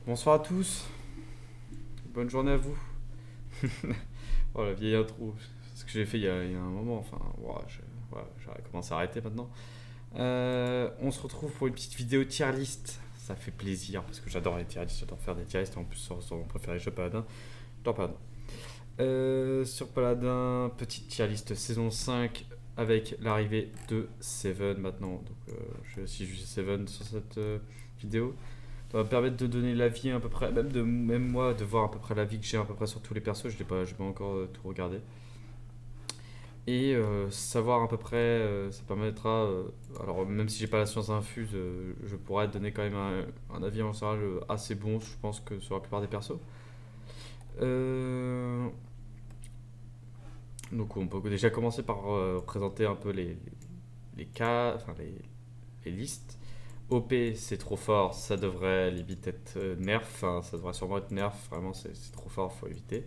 Bonsoir à tous, bonne journée à vous. Oh la vieille intro, c'est ce que j'ai fait il y a un moment, enfin, voilà, j'ai commencé à arrêter maintenant. On se retrouve pour une petite vidéo tier list. Ça fait plaisir parce que j'adore les tier lists, j'adore faire des tier lists. En plus, sur mon préféré jeu Paladin, j'adore Paladin. Sur Paladin, petite tier list saison 5 avec l'arrivée de Seven maintenant. Donc, je vais aussi juger Seven sur cette vidéo. Ça va me permettre de donner l'avis à peu près, même moi, de voir à peu près l'avis que j'ai à peu près sur tous les persos. Je l'ai pas encore tout regardé. Et savoir à peu près, ça permettra, alors même si j'ai pas la science infuse, je pourrais donner quand même un avis en général assez bon, je pense que sur la plupart des persos. Euh, donc on peut déjà commencer par présenter un peu les cas, enfin les listes. OP c'est trop fort, ça devrait limite être nerf, enfin, ça devrait sûrement être nerf, vraiment c'est trop fort, faut éviter.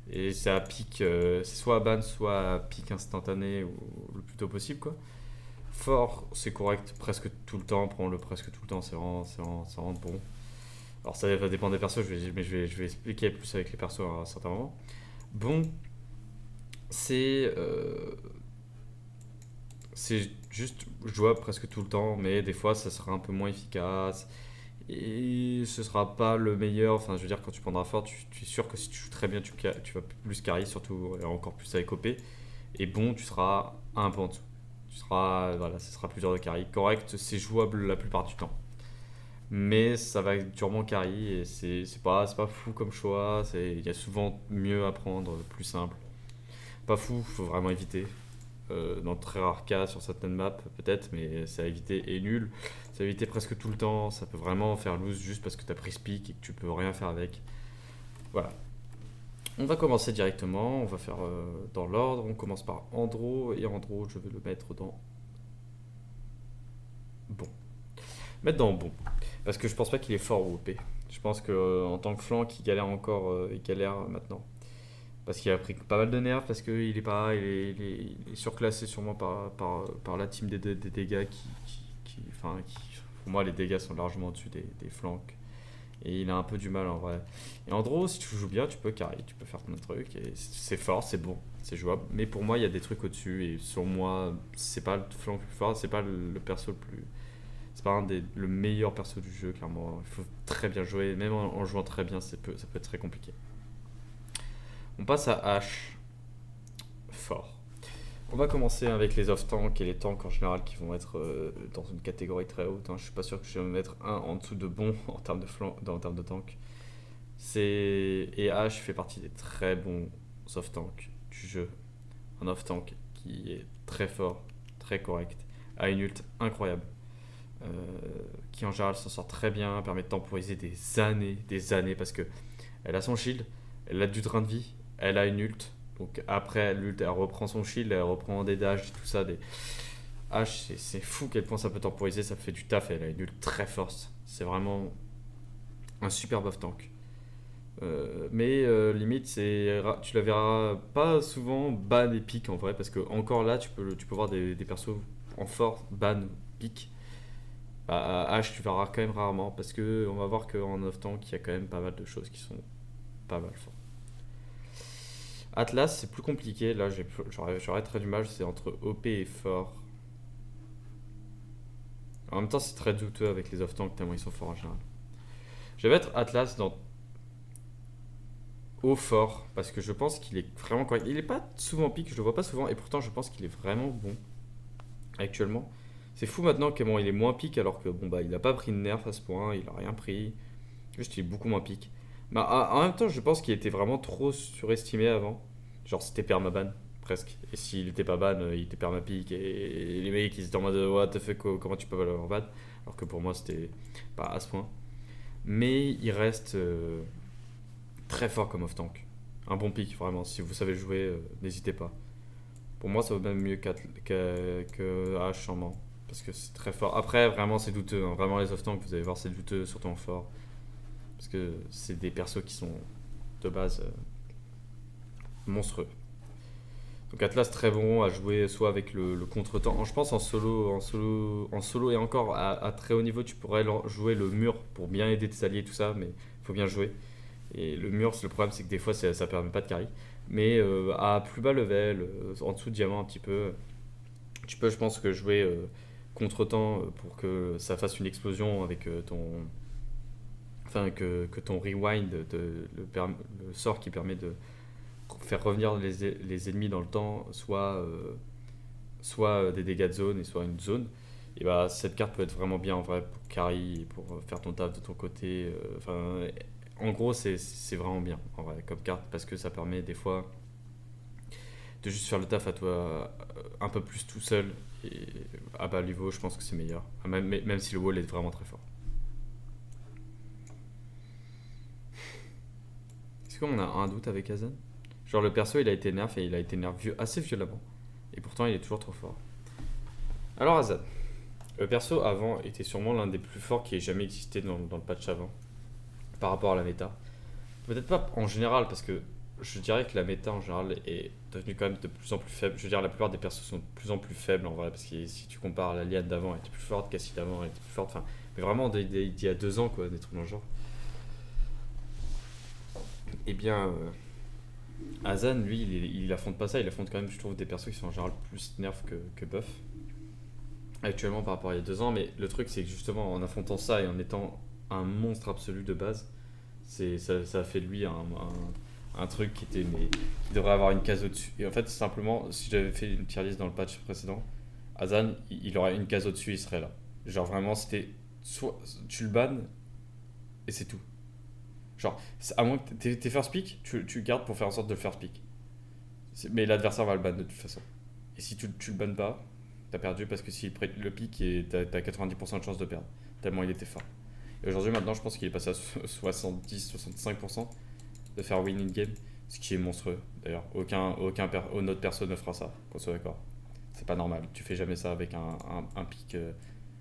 Et c'est à pic, c'est soit à ban, soit à pic instantané ou le plus tôt possible quoi. Fort, c'est correct presque tout le temps, prends-le presque tout le temps, c'est vraiment bon. Alors ça va dépendre des persos, mais je vais expliquer plus avec les persos à un certain moment. Bon, c'est c'est juste jouable presque tout le temps, mais des fois ça sera un peu moins efficace. Et ce sera pas le meilleur. Enfin, je veux dire, quand tu prendras fort, tu es sûr que si tu joues très bien, tu vas plus carry, surtout et encore plus avec OP. Et bon, tu seras un peu en dessous. Voilà, ce sera plus dur de carry. Correct, c'est jouable la plupart du temps. Mais ça va être durement carry et c'est pas fou comme choix. Il y a souvent mieux à prendre, plus simple. Pas fou, faut vraiment éviter. Dans de très rares cas sur certaines maps peut-être, mais c'est à éviter et nul. C'est à éviter presque tout le temps, ça peut vraiment faire loose juste parce que t'as pris speak et que tu peux rien faire avec. Voilà. On va commencer directement, on va faire dans l'ordre, on commence par Andro, et Andro je vais le mettre dans bon. Mettre dans bon, parce que je pense pas qu'il est fort ou OP. Je pense que en tant que flanc, il galère encore, il galère maintenant. Parce qu'il a pris pas mal de nerfs, parce qu'il est pas, il est surclassé sûrement par la team des dégâts pour moi les dégâts sont largement au-dessus des flancs. Et il a un peu du mal en vrai. Et en gros, si tu joues bien, tu peux carry, tu peux faire plein de trucs. Et c'est fort, c'est bon, c'est jouable. Mais pour moi, il y a des trucs au-dessus. Et selon moi, c'est pas le flanc le plus fort, c'est pas le perso le plus. C'est pas le meilleur perso du jeu, clairement. Il faut très bien jouer. Même en jouant très bien, ça peut être très compliqué. On passe à H. Fort. On va commencer avec les off-tanks et les tanks en général qui vont être dans une catégorie très haute, hein. Je suis pas sûr que je vais me mettre un en dessous de bon en termes de flanc, en termes de tank. Et H fait partie des très bons off-tanks du jeu. Un off-tank qui est très fort, très correct, a une ult incroyable, euh, qui en général s'en sort très bien, permet de temporiser des années, parce que elle a son shield, elle a du drain de vie, elle a une ult. Donc après l'ult, elle reprend son shield, elle reprend des dash, tout ça. H, c'est fou quel point ça peut temporiser, ça fait du taf, elle a une ult très forte. C'est vraiment un super buff tank. Mais limite, tu la verras pas souvent ban et pique en vrai, parce que encore là, tu peux voir des persos en fort ban pique. Bah, à H, tu verras quand même rarement, parce que on va voir qu'en off tank, il y a quand même pas mal de choses qui sont pas mal fortes. Atlas, c'est plus compliqué. Là, j'aurais très du mal. C'est entre OP et fort. En même temps, c'est très douteux avec les off-tanks tellement ils sont forts en général. Je vais mettre Atlas dans haut fort parce que je pense qu'il est vraiment correct. Il est pas souvent pique, je le vois pas souvent et pourtant je pense qu'il est vraiment bon actuellement. C'est fou maintenant que bon, il est moins pique alors que bon bah il a pas pris de nerf à ce point, il a rien pris. Juste il est beaucoup moins pique. Bah, en même temps, je pense qu'il était vraiment trop surestimé avant. Genre c'était permaban presque. Et s'il était pas ban, il était permapique et les mecs ils étaient en mode what the fuck, comment tu peux avoir ban. Alors que pour moi c'était pas à ce point. Mais il reste très fort comme off-tank. Un bon pick, vraiment. Si vous savez jouer, n'hésitez pas. Pour moi, ça vaut même mieux que H sûrement. Parce que c'est très fort. Après, vraiment, c'est douteux, hein. Vraiment, les off-tank, vous allez voir, c'est douteux, surtout en fort. Parce que c'est des persos qui sont de base monstrueux. Donc Atlas très bon à jouer soit avec le contretemps. Je pense en solo et encore à très haut niveau, tu pourrais jouer le mur pour bien aider tes alliés et tout ça, mais il faut bien jouer. Et le mur, le problème c'est que des fois ça permet pas de carry. Mais à plus bas level, en dessous de diamant un petit peu, tu peux je pense que jouer contretemps pour que ça fasse une explosion avec enfin que ton rewind, le sort qui permet de faire revenir les ennemis dans le temps, soit des dégâts de zone et soit une zone. Et bah cette carte peut être vraiment bien en vrai pour carry et pour faire ton taf de ton côté. Enfin, en gros c'est vraiment bien en vrai comme carte parce que ça permet des fois de juste faire le taf à toi un peu plus tout seul. Et à bas niveau, je pense que c'est meilleur. Même si le wall est vraiment très fort. Est-ce qu'on a un doute avec Azan? Genre le perso il a été nerf et il a été nerf assez violemment. Et pourtant il est toujours trop fort. Alors Azan, le perso avant était sûrement l'un des plus forts qui ait jamais existé dans le patch avant. Par rapport à la méta. Peut-être pas en général parce que je dirais que la méta en général est devenue quand même de plus en plus faible. Je veux dire la plupart des persos sont de plus en plus faibles en vrai parce que si tu compares la Liane d'avant elle était plus forte, Cassie d'avant elle était plus forte. Enfin, mais vraiment d'il y a 2 ans quoi, des trucs dans le genre. Eh bien, Azan, lui, il affronte pas ça, il affronte quand même, je trouve, des persos qui sont en général plus nerfs que buff. Actuellement par rapport à il y a 2 ans, mais le truc c'est que justement en affrontant ça et en étant un monstre absolu de base, ça a fait de lui un truc qui devrait avoir une case au-dessus. Et en fait, simplement, si j'avais fait une tier list dans le patch précédent, Azan, il aurait une case au-dessus, il serait là. Genre vraiment, c'était soit tu le bannes et c'est tout. Genre, à moins que t'es first pick, tu gardes pour faire en sorte de le first pick. Mais l'adversaire va le ban de toute façon. Et si tu le bannes pas, t'as perdu parce que s'il prête le pick, t'as 90% de chance de perdre. Tellement il était fort. Et aujourd'hui, maintenant, je pense qu'il est passé à 70-65% de faire win in game. Ce qui est monstrueux. D'ailleurs, aucun autre perso ne fera ça, qu'on soit d'accord. C'est pas normal. Tu fais jamais ça avec un pick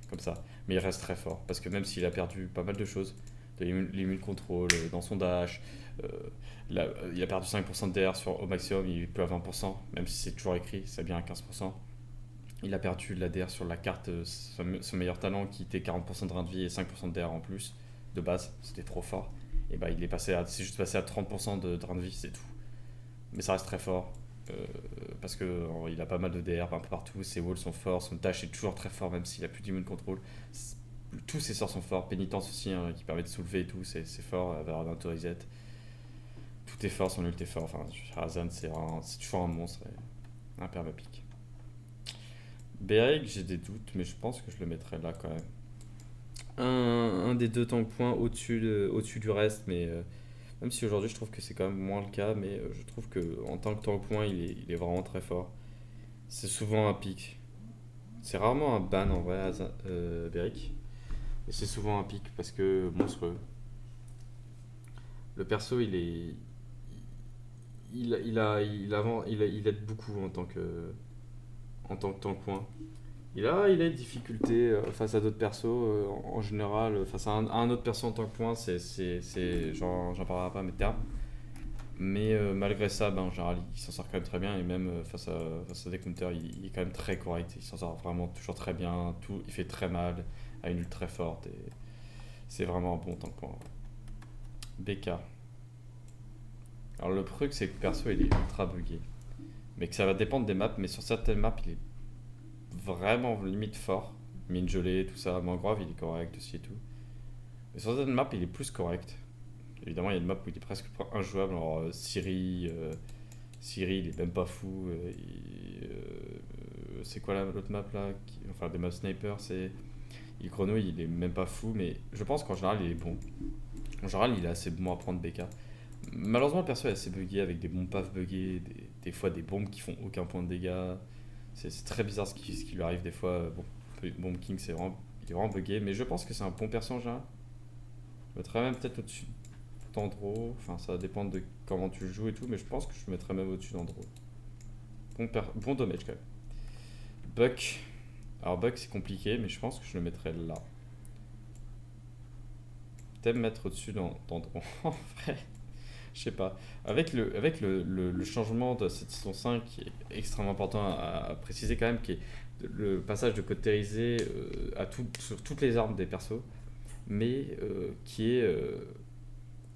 comme ça. Mais il reste très fort. Parce que même s'il a perdu pas mal de choses, de l'immune control, dans son dash, euh, il a perdu 5% de DR au maximum, il est plus à 20%, même si c'est toujours écrit, c'est bien à 15%. Il a perdu de la DR sur la carte, son meilleur talent qui était 40% de rein de vie et 5% de DR en plus, de base, c'était trop fort. Et bah c'est juste passé à 30% de rein de vie, c'est tout. Mais ça reste très fort. euh, Parce qu'il a pas mal de DR un peu partout, ses walls sont forts, son dash est toujours très fort même s'il a plus d'immune control. Tous ses sorts sont forts, pénitence aussi hein, qui permet de soulever et tout, c'est fort, valeur d'auto reset. Tout est fort, son ult est fort. Enfin, Razan c'est toujours un monstre et un permapic. Beric, j'ai des doutes, mais je pense que je le mettrai là quand même. Un des deux tank points au-dessus du reste, mais même si aujourd'hui je trouve que c'est quand même moins le cas, mais je trouve que en tant que tank point, il est vraiment très fort. C'est souvent un pic. C'est rarement un ban en vrai, Beric. Et c'est souvent un pic parce que monstrueux. Le perso, il aide beaucoup en tant que tank point. Il a une difficulté face à d'autres persos en général. Face à un autre perso en tant que point, j'en parlerai pas à mes termes. Mais malgré ça, ben, en général, il s'en sort quand même très bien. Et même face à des counters, il est quand même très correct. Il s'en sort vraiment toujours très bien. Il fait très mal, a une ult très forte. Et c'est vraiment un bon tank point. BK. Alors le truc, c'est que le perso, il est ultra buggé. Mais que ça va dépendre des maps. Mais sur certaines maps, il est vraiment limite fort. Mine gelée, tout ça. Mangrove, il est correct aussi et tout. Mais sur certaines maps, il est plus correct. Évidemment, il y a une map où il est presque injouable. Alors, Siri, il est même pas fou. C'est quoi l'autre map là Enfin, des maps sniper, c'est. Il grenouille, il est même pas fou, mais je pense qu'en général, il est bon. En général, il est assez bon à prendre BK. Malheureusement, le perso est assez buggé avec des bombes paf buggées, des fois des bombes qui font aucun point de dégâts. C'est très bizarre ce qui lui arrive des fois. Bon, Bomb King, il est vraiment buggé, mais je pense que c'est un bon perso en général. Je mettrais même peut-être au-dessus d'Andro. Enfin, ça va dépendre de comment tu joues et tout, mais je pense que je mettrais même au-dessus d'Andro. Bon damage quand même. Buck. Alors, Buck, c'est compliqué, mais je pense que je le mettrais là. T'aimes mettre au-dessus d'Andro. En vrai, Je sais pas. Avec le changement de cette saison 5, qui est extrêmement important à préciser quand même, qui est le passage de code terrorisé sur toutes les armes des persos, mais qui est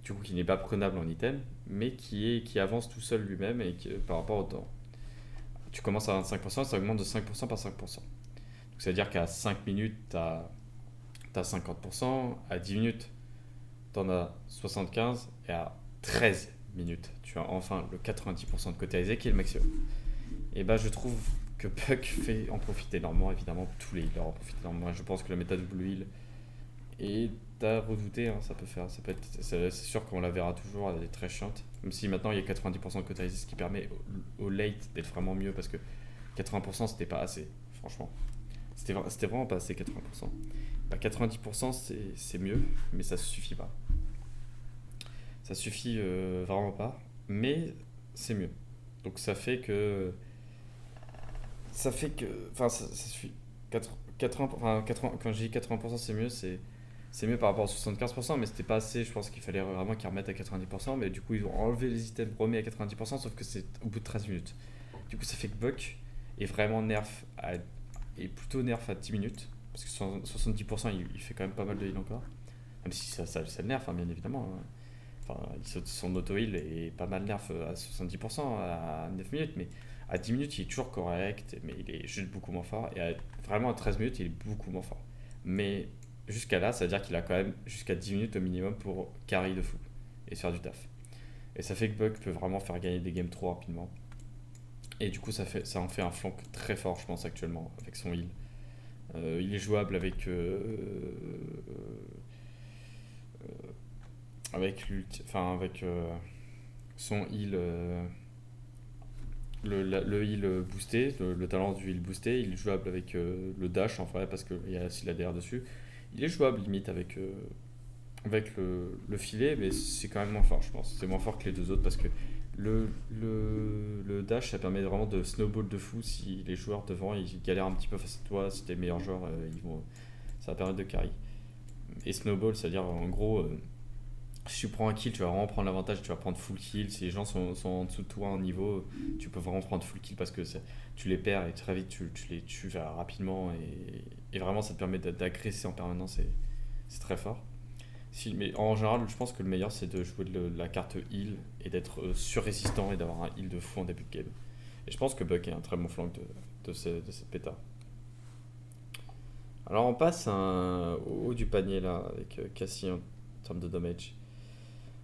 du coup qui n'est pas prenable en item, mais qui avance tout seul lui-même et par rapport au temps. Tu commences à 25%, ça augmente de 5% par 5%. Donc ça veut dire qu'à 5 minutes, t'as 50%, à 10 minutes, t'en as 75, et à 13 minutes, tu as enfin le 90% de cotérisé qui est le maximum. Et bah je trouve que Puck fait en profiter énormément, évidemment, tous les healers en profitent énormément. Je pense que la méta double heal est à redouter, hein, ça peut être, c'est sûr qu'on la verra toujours, elle est très chiante. Même si maintenant il y a 90% de cotérisé, ce qui permet au late d'être vraiment mieux, parce que 80% c'était pas assez, franchement. C'était vraiment pas assez 80%. Bah, 90% c'est mieux, mais ça suffit pas. Ça suffit vraiment pas, mais c'est mieux. Donc enfin ça suffit. 80, enfin, 80, quand j'ai dit 80% c'est mieux, c'est mieux par rapport à 75%, mais c'était pas assez. Je pense qu'il fallait vraiment qu'ils remettent à 90%, mais du coup ils ont enlevé les items, remis à 90%, sauf que c'est au bout de 13 minutes. Du coup ça fait que Buck est vraiment est plutôt nerf à 10 minutes, parce que 70% il fait quand même pas mal de heal encore, même si ça le nerf, hein, bien évidemment, hein. Enfin, son auto-heal est pas mal nerf à 70% à 9 minutes, mais à 10 minutes il est toujours correct, mais il est juste beaucoup moins fort. Et vraiment à 13 minutes il est beaucoup moins fort. Mais jusqu'à là, ça veut dire qu'il a quand même jusqu'à 10 minutes au minimum pour carry de fou et se faire du taf. Et ça fait que Buck peut vraiment faire gagner des games trop rapidement. Et du coup, ça en fait un flank très fort, je pense, actuellement, avec son heal. Il est jouable avec son heal, le heal boosté, le talent du heal boosté. Il est jouable avec le dash en vrai, parce qu'il y a aussi la DR dessus. Il est jouable limite avec le filet, mais c'est quand même moins fort, je pense. C'est moins fort que les deux autres, parce que le dash, ça permet vraiment de snowball de fou. Si les joueurs devant ils galèrent un petit peu face à toi, si t'es le meilleur joueur, ça va permettre de carry. Et snowball, c'est-à-dire en gros, si tu prends un kill, tu vas vraiment prendre l'avantage, tu vas prendre full kill. Si les gens sont en dessous de toi en niveau, tu peux vraiment prendre full kill, parce que tu les perds et très vite tu les tues rapidement, et vraiment ça te permet d'agresser en permanence, c'est très fort. Mais en général, je pense que le meilleur c'est de jouer la carte heal et d'être sur-résistant et d'avoir un heal de fou en début de game. Et je pense que Buck est un très bon flank de cette péta. Alors on passe au haut du panier là, avec Cassie en termes de damage.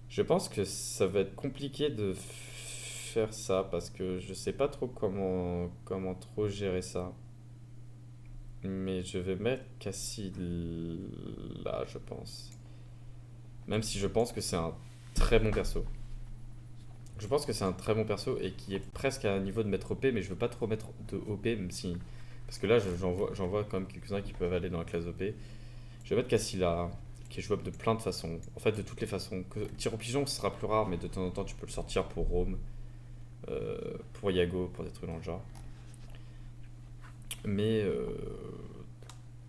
Je pense que ça va être compliqué de faire ça, parce que je sais pas trop comment trop gérer ça. Mais je vais mettre Cassie là, je pense. Même si je pense que c'est un très bon perso. Je pense que c'est un très bon perso et qui est presque à un niveau de mettre OP, mais je veux pas trop mettre de OP, même si. Parce que là, j'en vois quand même quelques-uns qui peuvent aller dans la classe OP. Je vais mettre Cassila, qui est jouable de plein de façons. En fait, de toutes les façons. Tir au pigeon, ce sera plus rare, mais de temps en temps, tu peux le sortir pour Rome, pour Yago, pour des trucs dans le genre. Mais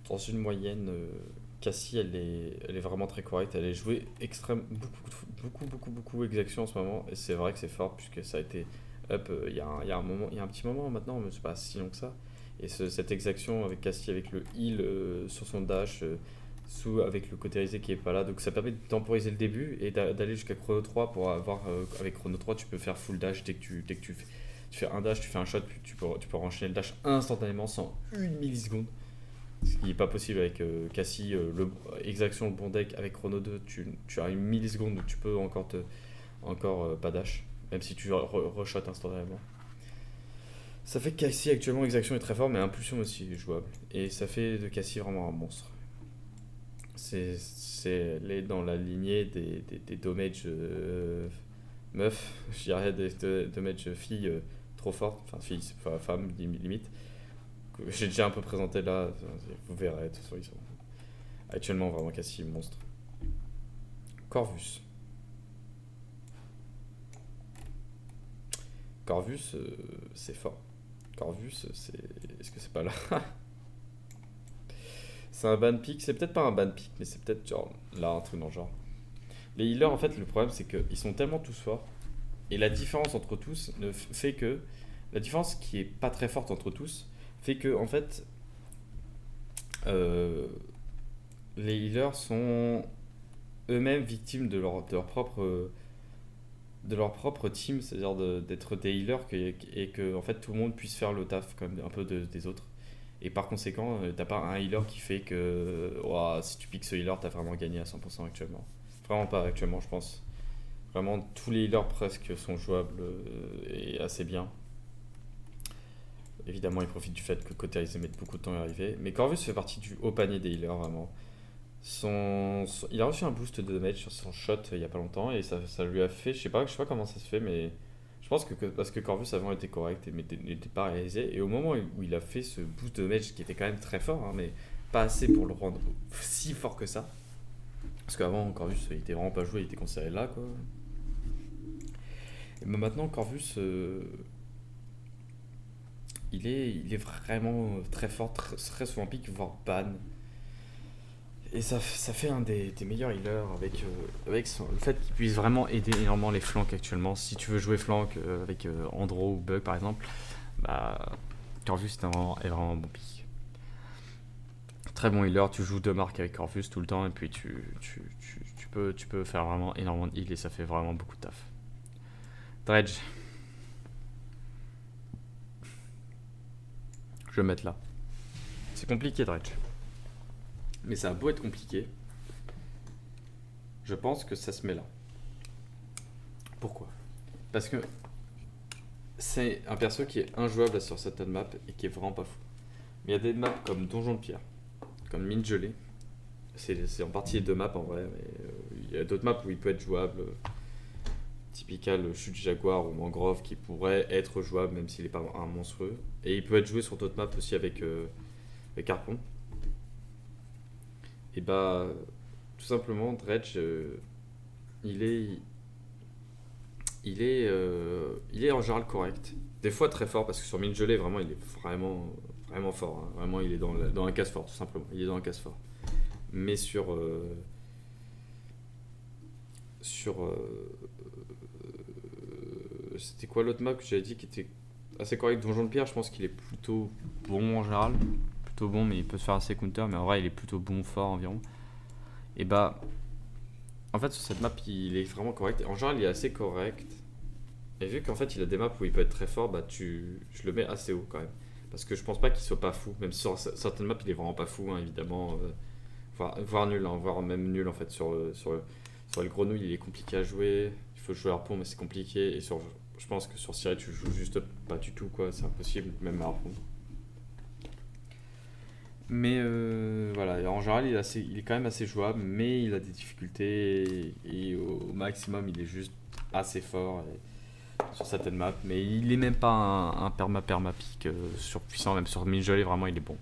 dans une moyenne, Cassie, elle est vraiment très correcte. Elle est jouée beaucoup exactions en ce moment. Et c'est vrai que c'est fort, puisque ça a été up il y a un moment, il y a un petit moment maintenant, mais c'est pas si long que ça. Et cette exaction avec Cassie, avec le heal sur son dash, avec le cotérisé qui est pas là. Donc ça permet de temporiser le début et d'aller jusqu'à Chrono 3 pour avoir. Avec Chrono 3, tu peux faire full dash dès que tu fais un dash, tu fais un shot, puis tu peux enchaîner le dash instantanément sans une milliseconde. Ce qui n'est pas possible avec Cassie, exaction, le bon deck. Avec Chrono 2, tu as une milliseconde où tu peux encore pas dash, même si tu re-shot instantanément. Ça fait que Cassie actuellement, exaction est très fort, mais impulsion aussi est jouable. Et ça fait de Cassie vraiment un monstre. Elle est dans la lignée des damage meufs, je dirais, des damage filles trop fortes, enfin filles, enfin femmes limite, que j'ai déjà un peu présenté là, vous verrez, de toute façon, ils sont actuellement vraiment Cassie monstre. Corvus. Corvus, c'est fort. Corvus, est-ce que c'est pas là? C'est un ban pick, c'est peut-être pas un ban pick, mais c'est peut-être genre là, un truc dans le genre. Les healers, en fait, le problème, c'est qu'ils sont tellement tous forts. Et la différence entre tous fait que. La différence qui est pas très forte entre tous fait que, en fait, euh, les healers sont eux-mêmes victimes de leur propre team, c'est-à-dire d'être des healers et que en fait tout le monde puisse faire le taf comme un peu des autres. Et par conséquent, t'as pas un healer qui fait que ouah, si tu piques ce healer, t'as vraiment gagné à 100% actuellement. Vraiment pas actuellement, je pense. Vraiment, tous les healers presque sont jouables et assez bien. Évidemment, ils profitent du fait que côté ils mettent beaucoup de temps à arriver. Mais Corvus fait partie du haut panier des healers, vraiment. Il a reçu un boost de damage sur son shot il y a pas longtemps et ça lui a fait, je sais pas comment ça se fait, mais je pense que parce que Corvus avant était correct et n'était pas réalisé. Et au moment où il a fait ce boost de damage qui était quand même très fort, hein, mais pas assez pour le rendre si fort que ça. Parce qu'avant, Corvus il était vraiment pas joué, il était considéré là quoi. Et ben maintenant, Corvus il est vraiment très fort, très souvent pick, voire ban. Et ça fait un des meilleurs healers avec le fait qu'il puisse vraiment aider énormément les flanks actuellement. Si tu veux jouer flank avec Andro ou Bug par exemple, bah, Corvus est vraiment un bon pick. Très bon healer, tu joues deux marques avec Corvus tout le temps et puis tu peux faire vraiment énormément de heal et ça fait vraiment beaucoup de taf. Dredge, je vais le mettre là. C'est compliqué Dredge. Mais ça a beau être compliqué, je pense que ça se met là. Pourquoi? Parce que c'est un perso qui est injouable sur certaines maps et qui est vraiment pas fou. Mais il y a des maps comme Donjon de Pierre, comme Mine Gelée. C'est en partie les deux maps en vrai, mais il y a d'autres maps où il peut être jouable. Typical Chute Jaguar ou Mangrove qui pourrait être jouable même s'il n'est pas un monstrueux. Et il peut être joué sur d'autres maps aussi avec Harpon. Et bah, tout simplement, Dredge, il est, il est en général correct. Des fois très fort parce que sur Mine Gelée, vraiment, il est vraiment fort. Hein. Vraiment, il est dans un casse fort, tout simplement. Il est dans un casse fort. Mais c'était quoi l'autre map que j'avais dit qui était assez correct? Donjon de Pierre, je pense qu'il est plutôt bon en général. Plutôt bon, mais il peut se faire assez counter. Mais en vrai, il est plutôt bon, fort environ. Et bah, en fait, sur cette map, il est vraiment correct. En général, il est assez correct. Et vu qu'en fait, il a des maps où il peut être très fort, bah, je le mets assez haut quand même. Parce que je pense pas qu'il soit pas fou. Même si sur certaines maps, il est vraiment pas fou, hein, évidemment. Voire nul, hein, voire même nul en fait. Sur le grenouille, il est compliqué à jouer. Il faut jouer harpon, mais c'est compliqué. Et je pense que sur Siri, tu joues juste pas du tout, quoi. C'est impossible, même à harpon. Mais voilà, et en général, il est quand même assez jouable, mais il a des difficultés. Et au maximum, il est juste assez fort sur certaines maps. Mais il est même pas un perma pick surpuissant, même sur mid-gelé, vraiment, il est bon.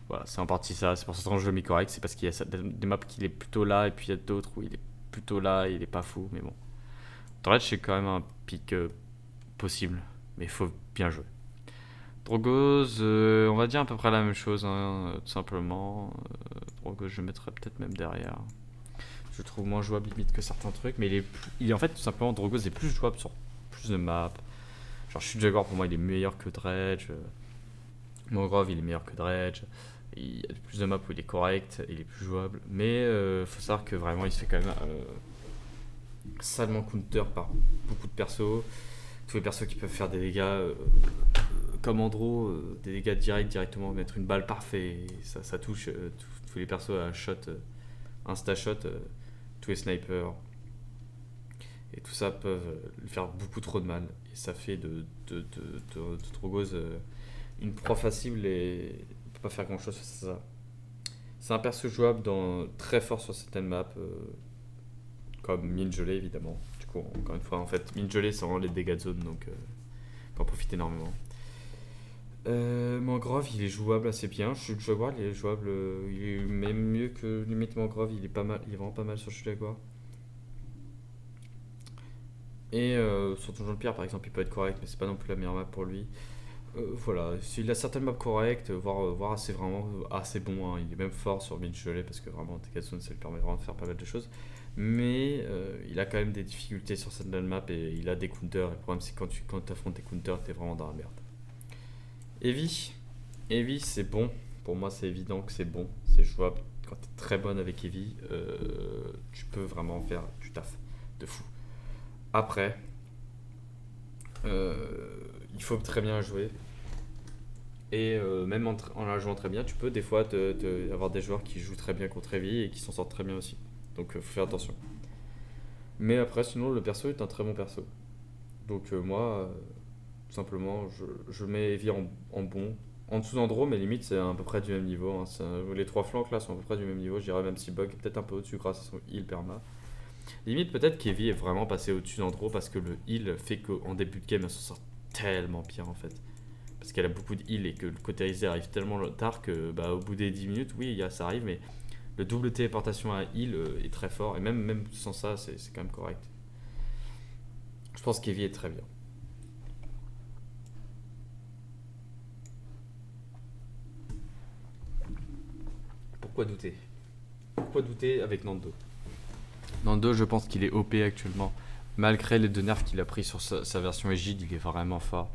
Voilà, c'est en partie ça. C'est pour ça que je le mets correct. C'est parce qu'il y a des maps qu'il est plutôt là, et puis il y a d'autres où il est plutôt là, et il est pas fou. Mais bon, Dredge, c'est quand même un pick possible, mais il faut bien jouer. Drogos, on va dire à peu près la même chose, hein, tout simplement. Drogos, je le mettrais peut-être même derrière. Je le trouve moins jouable limite que certains trucs, mais il est en fait tout simplement Drogos est plus jouable sur plus de maps. Genre Chute Jaguar pour moi il est meilleur que Dredge. Mangrove il est meilleur que Dredge. Il y a plus de maps où il est correct, il est plus jouable. Mais faut savoir que vraiment il se fait quand même salement counter par beaucoup de persos. Tous les persos qui peuvent faire des dégâts comme Andro, des dégâts directement, mettre une balle parfaite, ça touche tous les persos à shot, insta-shot, tous les snipers. Et tout ça peuvent lui faire beaucoup trop de mal. Et ça fait de Drogos une proie facile et il peut pas faire grand chose face à ça. C'est un perso jouable très fort sur certaines maps, comme Mine Gelée évidemment. Du coup, encore une fois, en fait, Mine Gelée c'est vraiment les dégâts de zone donc on peut en profiter énormément. Mangrove, il est jouable assez bien. Chute Jaguar, il est jouable. Il est même mieux que limite Mangrove. Il est pas mal. Il est vraiment pas mal sur Chute Jaguar. Et sur Donjon de Pierre, par exemple, il peut être correct, mais c'est pas non plus la meilleure map pour lui. Voilà, il a certaines maps correctes, voire assez vraiment assez bon. Hein. Il est même fort sur Mid Gelée parce que vraiment, Tekatsun, ça lui permet vraiment de faire pas mal de choses. Mais il a quand même des difficultés sur cette map et il a des counters. Et le problème, c'est que quand tu affrontes tes counters, t'es vraiment dans la merde. Eevee. Eevee, c'est bon. Pour moi, c'est évident que c'est bon. C'est jouable. Quand t'es très bonne avec Eevee, tu peux vraiment faire du taf de fou. Après, il faut très bien jouer. Et même en la jouant très bien, tu peux des fois avoir des joueurs qui jouent très bien contre Eevee et qui s'en sortent très bien aussi. Donc faut faire attention. Mais après, sinon, le perso est un très bon perso. Donc moi, tout simplement, je mets Eevee en bon. En dessous d'Andro, mais limite, c'est à peu près du même niveau. Hein. Les trois flancs là sont à peu près du même niveau. Je dirais même si Bug est peut-être un peu au-dessus grâce à son heal perma. Limite, peut-être qu'Eevee est vraiment passé au-dessus d'Andro parce que le heal fait qu'en début de game, elle se sort tellement bien en fait. Parce qu'elle a beaucoup de heal et que le côté arrive tellement tard que bah, au bout des 10 minutes, oui, ça arrive, mais le double téléportation à heal est très fort. Et même sans ça, c'est quand même correct. Je pense qu'Eevee est très bien. Pourquoi douter? Pourquoi douter avec Nando? Nando, je pense qu'il est OP actuellement. Malgré les deux nerfs qu'il a pris sur sa version Égide, il est vraiment fort.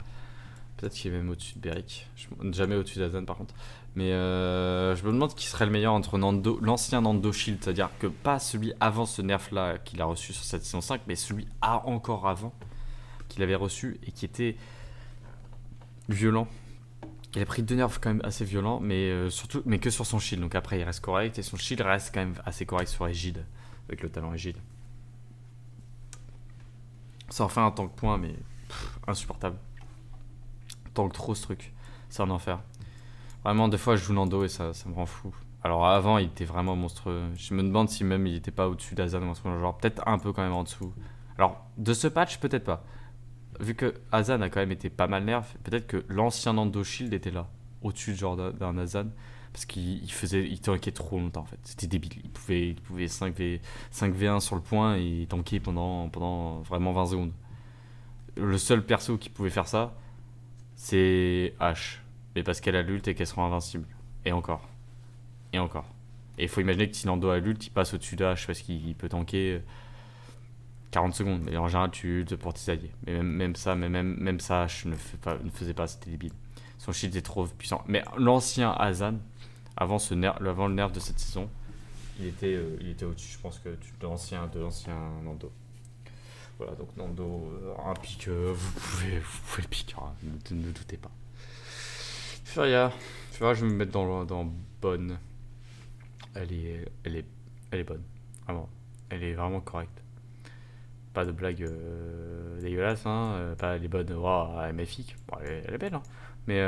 Peut-être qu'il est même au-dessus de Beric. Jamais au-dessus d'Azan par contre. Mais je me demande qui serait le meilleur entre Nando, l'ancien Nando Shield, c'est-à-dire que pas celui avant ce nerf-là qu'il a reçu sur cette saison 5, mais celui encore avant qu'il avait reçu et qui était violent. Il a pris deux nerfs quand même assez violents, mais surtout, mais que sur son shield. Donc après, il reste correct et son shield reste quand même assez correct sur Égide, avec le talent Égide. Ça en fait un tank point, mais insupportable. Tank trop ce truc, c'est un enfer. Vraiment, des fois, je joue Nando et ça me rend fou. Alors avant, il était vraiment monstrueux. Je me demande si même il était pas au-dessus d'Azan ou un truc dans le genre. Peut-être un peu quand même en dessous. Alors, de ce patch, peut-être pas. Vu que Azan a quand même été pas mal nerf, peut-être que l'ancien Nando Shield était là, au-dessus genre d'un Azan. Parce il tankait trop longtemps en fait. C'était débile. Il pouvait 5v1 sur le point et tanker pendant vraiment 20 secondes. Le seul perso qui pouvait faire ça, c'est H. Mais parce qu'elle a l'ult et qu'elle sera invincible. Et encore. Et encore. Et il faut imaginer que si Nando a l'ult, il passe au-dessus de H parce qu'il peut tanker 40 secondes. Mais en général, tu ultes pour tes alliés. Mais même ça, H ne faisait pas, c'était débile. Son shield est trop puissant. Mais l'ancien Azan, avant le nerf de cette saison, il était au-dessus, je pense, de l'ancien Nando. Voilà, donc Nando, un pic, vous pouvez le pick, hein, ne doutez pas. Furia, je vais me mettre dans bonne. Elle est bonne, vraiment. Elle est vraiment correcte. Pas de blague dégueulasse, hein. Elle est bonne, wow, elle est magnifique. Bon, elle est belle, hein. Mais